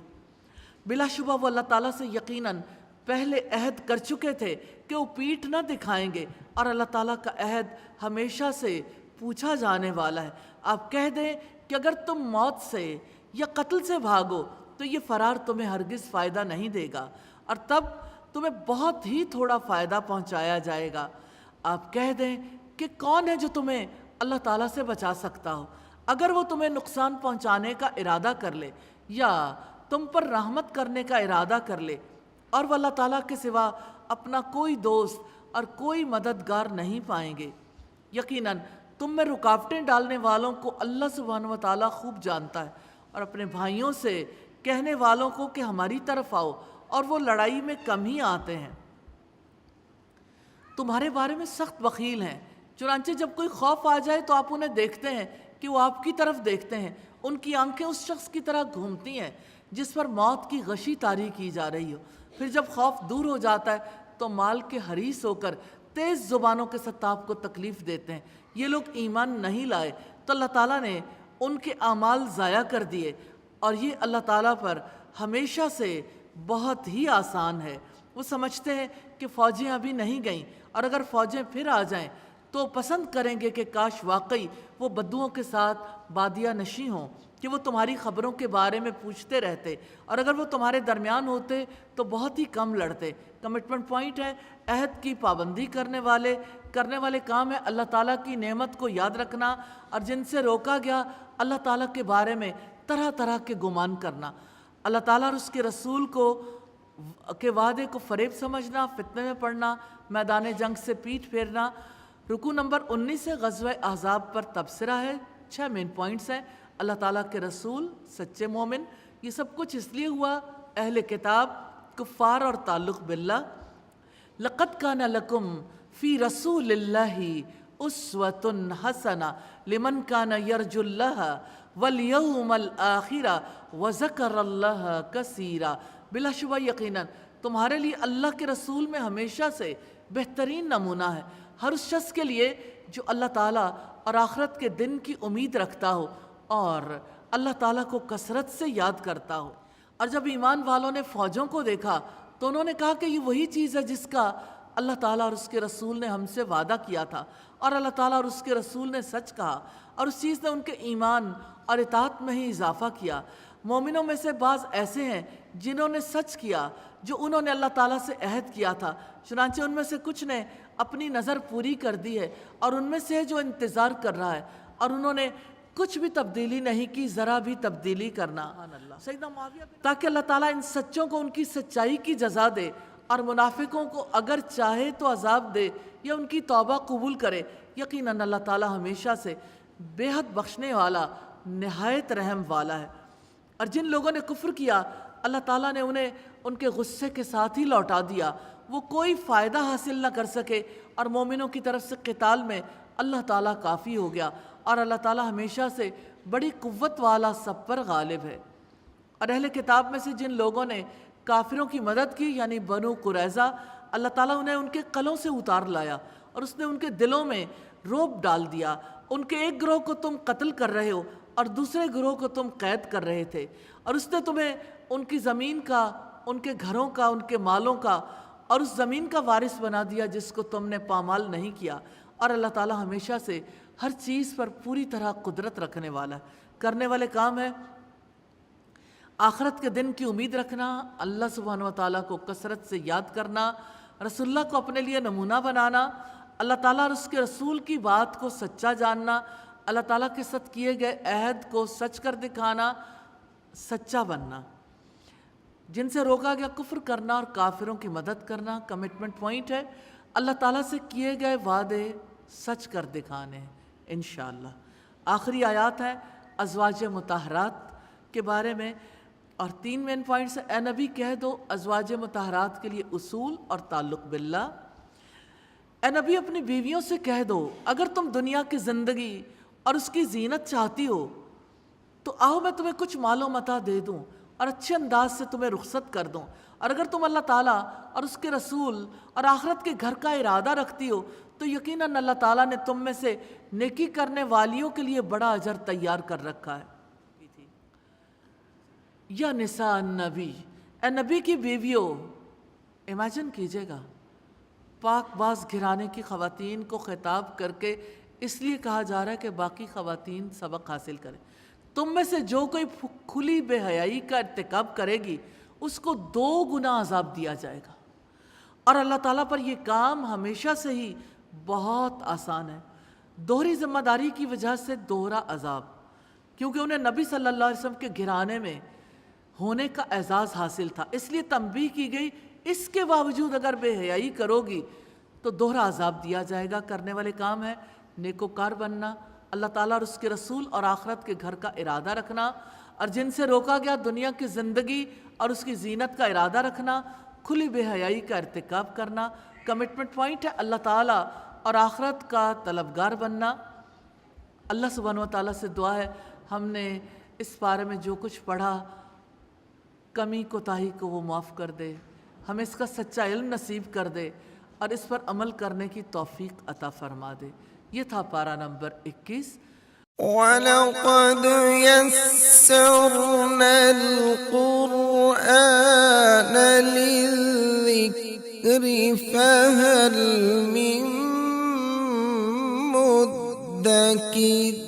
بلا شبہ وہ اللہ تعالیٰ سے یقیناً پہلے عہد کر چکے تھے کہ وہ پیٹھ نہ دکھائیں گے، اور اللہ تعالیٰ کا عہد ہمیشہ سے پوچھا جانے والا ہے۔ آپ کہہ دیں کہ اگر تم موت سے یا قتل سے بھاگو تو یہ فرار تمہیں ہرگز فائدہ نہیں دے گا، اور تب تمہیں بہت ہی تھوڑا فائدہ پہنچایا جائے گا۔ آپ کہہ دیں کہ کون ہے جو تمہیں اللہ تعالیٰ سے بچا سکتا ہو، اگر وہ تمہیں نقصان پہنچانے کا ارادہ کر لے یا تم پر رحمت کرنے کا ارادہ کر لے، اور وہ اللہ تعالیٰ کے سوا اپنا کوئی دوست اور کوئی مددگار نہیں پائیں گے۔ یقیناً تم میں رکاوٹیں ڈالنے والوں کو اللہ سبحانہ و تعالیٰ خوب جانتا ہے، اور اپنے بھائیوں سے کہنے والوں کو کہ ہماری طرف آؤ، اور وہ لڑائی میں کم ہی آتے ہیں، تمہارے بارے میں سخت بخیل ہیں، چنانچہ جب کوئی خوف آ جائے تو آپ انہیں دیکھتے ہیں کہ وہ آپ کی طرف دیکھتے ہیں، ان کی آنکھیں اس شخص کی طرح گھومتی ہیں جس پر موت کی غشی طاری کی جا رہی ہو۔ پھر جب خوف دور ہو جاتا ہے تو مال کے حریص ہو کر تیز زبانوں کے ساتھ آپ کو تکلیف دیتے ہیں۔ یہ لوگ ایمان نہیں لائے تو اللہ تعالیٰ نے ان کے اعمال ضائع کر دیے، اور یہ اللہ تعالیٰ پر ہمیشہ سے بہت ہی آسان ہے۔ وہ سمجھتے ہیں کہ فوجیں ابھی نہیں گئیں، اور اگر فوجیں پھر آ جائیں تو پسند کریں گے کہ کاش واقعی وہ بدوؤں کے ساتھ بادیہ نشیں ہوں کہ وہ تمہاری خبروں کے بارے میں پوچھتے رہتے، اور اگر وہ تمہارے درمیان ہوتے تو بہت ہی کم لڑتے۔ کمٹمنٹ پوائنٹ ہے عہد کی پابندی کرنے والے کام ہے اللہ تعالیٰ کی نعمت کو یاد رکھنا، اور جن سے روکا گیا اللہ تعالیٰ کے بارے میں طرح طرح کے گمان کرنا، اللہ تعالیٰ اور اس کے رسول کے وعدے کو فریب سمجھنا، فتنے میں پڑنا، میدان جنگ سے پیٹھ پھیرنا۔ رکوع نمبر 19 سے غزوہ احزاب پر تبصرہ ہے، 6 مین پوائنٹس ہیں۔ اللہ تعالیٰ کے رسول، سچے مومن، یہ سب کچھ اس لیے ہوا، اہل کتاب، کفار اور تعلق باللہ۔ لَقَدْ كَانَ لَكُمْ فِي رَسُولِ اللَّهِ أُسْوَةٌ حَسَنَةٌ لِمَنْ كَانَ يَرْجُو اللَّهَ وَالْيَوْمَ الْآخِرَ وَذَكَرَ اللَّهَ كَثِيرًا۔ بلا شبہ یقیناً تمہارے لیے اللہ کے رسول میں ہمیشہ سے بہترین نمونہ ہے، ہر اس شخص کے لیے جو اللہ تعالیٰ اور آخرت کے دن کی امید رکھتا ہو اور اللہ تعالیٰ کو کثرت سے یاد کرتا ہو۔ اور جب ایمان والوں نے فوجوں کو دیکھا تو انہوں نے کہا کہ یہ وہی چیز ہے جس کا اللہ تعالیٰ اور اس کے رسول نے ہم سے وعدہ کیا تھا، اور اللہ تعالیٰ اور اس کے رسول نے سچ کہا، اور اس چیز نے ان کے ایمان اور اطاعت میں ہی اضافہ کیا۔ مومنوں میں سے بعض ایسے ہیں جنہوں نے سچ کیا جو انہوں نے اللہ تعالیٰ سے عہد کیا تھا، چنانچہ ان میں سے کچھ نے اپنی نظر پوری کر دی ہے، اور ان میں سے ہے جو انتظار کر رہا ہے، اور انہوں نے کچھ بھی تبدیلی نہیں کی، ذرا بھی تبدیلی کرنا، تاکہ اللہ تعالیٰ ان سچوں کو ان کی سچائی کی جزا دے، اور منافقوں کو اگر چاہے تو عذاب دے یا ان کی توبہ قبول کرے۔ یقیناً اللہ تعالیٰ ہمیشہ سے بے حد بخشنے والا، نہایت رحم والا ہے۔ اور جن لوگوں نے کفر کیا اللہ تعالیٰ نے انہیں ان کے غصے کے ساتھ ہی لوٹا دیا، وہ کوئی فائدہ حاصل نہ کر سکے، اور مومنوں کی طرف سے قتال میں اللہ تعالیٰ کافی ہو گیا، اور اللہ تعالیٰ ہمیشہ سے بڑی قوت والا سب پر غالب ہے۔ اور اہل کتاب میں سے جن لوگوں نے کافروں کی مدد کی یعنی بنو قریظہ، اللہ تعالیٰ انہیں ان کے قلوں سے اتار لایا، اور اس نے ان کے دلوں میں رعب ڈال دیا۔ ان کے ایک گروہ کو تم قتل کر رہے ہو اور دوسرے گروہ کو تم قید کر رہے تھے، اور اس نے تمہیں ان کی زمین کا، ان کے گھروں کا، ان کے مالوں کا اور اس زمین کا وارث بنا دیا جس کو تم نے پامال نہیں کیا۔ اور اللہ تعالیٰ ہمیشہ سے ہر چیز پر پوری طرح قدرت رکھنے والا ہے۔ کرنے والے کام ہے آخرت کے دن کی امید رکھنا، اللہ سبحانہ و تعالیٰ کو کثرت سے یاد کرنا، رسول اللہ کو اپنے لیے نمونہ بنانا، اللہ تعالیٰ اور اس کے رسول کی بات کو سچا جاننا، اللہ تعالیٰ کے ساتھ کیے گئے عہد کو سچ کر دکھانا، سچا بننا۔ جن سے روکا گیا کفر کرنا اور کافروں کی مدد کرنا۔ کمٹمنٹ پوائنٹ ہے اللہ تعالیٰ سے کیے گئے وعدے سچ کر دکھانے انشاءاللہ۔ آخری آیات ہیں ازواج مطہرات کے بارے میں، اور 3 مین پوائنٹس ہیں۔ اے نبی کہہ دو ازواج مطہرات کے لیے اصول اور تعلق باللہ۔ اے نبی اپنی بیویوں سے کہہ دو اگر تم دنیا کی زندگی اور اس کی زینت چاہتی ہو تو آؤ میں تمہیں کچھ مال و متاع دے دوں اور اچھے انداز سے تمہیں رخصت کر دوں، اور اگر تم اللہ تعالیٰ اور اس کے رسول اور آخرت کے گھر کا ارادہ رکھتی ہو تو یقیناً اللہ تعالیٰ نے تم میں سے نیکی کرنے والیوں کے لیے بڑا اجر تیار کر رکھا ہے۔ یا نساء النبی، اے نبی کی بیویوں، امیجن کیجئے گا پاک باز گھرانے کی خواتین کو خطاب کر کے اس لیے کہا جا رہا ہے کہ باقی خواتین سبق حاصل کریں۔ تم میں سے جو کوئی کھلی بے حیائی کا ارتکاب کرے گی اس کو 2 گنا عذاب دیا جائے گا، اور اللہ تعالیٰ پر یہ کام ہمیشہ سے ہی بہت آسان ہے۔ دوہری ذمہ داری کی وجہ سے دوہرا عذاب، کیونکہ انہیں نبی صلی اللہ علیہ وسلم کے گھرانے میں ہونے کا اعزاز حاصل تھا، اس لیے تنبیہ کی گئی اس کے باوجود اگر بے حیائی کرو گی تو دوہرا عذاب دیا جائے گا۔ کرنے والے کام ہے نیکوکار بننا، اللہ تعالیٰ اور اس کے رسول اور آخرت کے گھر کا ارادہ رکھنا، اور جن سے روکا گیا دنیا کی زندگی اور اس کی زینت کا ارادہ رکھنا، کھلی بے حیائی کا ارتکاب کرنا۔ کمٹمنٹ پوائنٹ ہے اللہ تعالیٰ اور آخرت کا طلبگار بننا۔ اللہ سبحانہ و تعالیٰ سے دعا ہے ہم نے اس بارے میں جو کچھ پڑھا کمی کوتاہی کو وہ معاف کر دے، ہمیں اس کا سچا علم نصیب کر دے اور اس پر عمل کرنے کی توفیق عطا فرما دے۔ یہ تھا پارہ نمبر 21۔ وَلَقَدْ يَسَّرْنَا الْقُرْآنَ لِلذِّكْرِ فَهَلْ مِن کی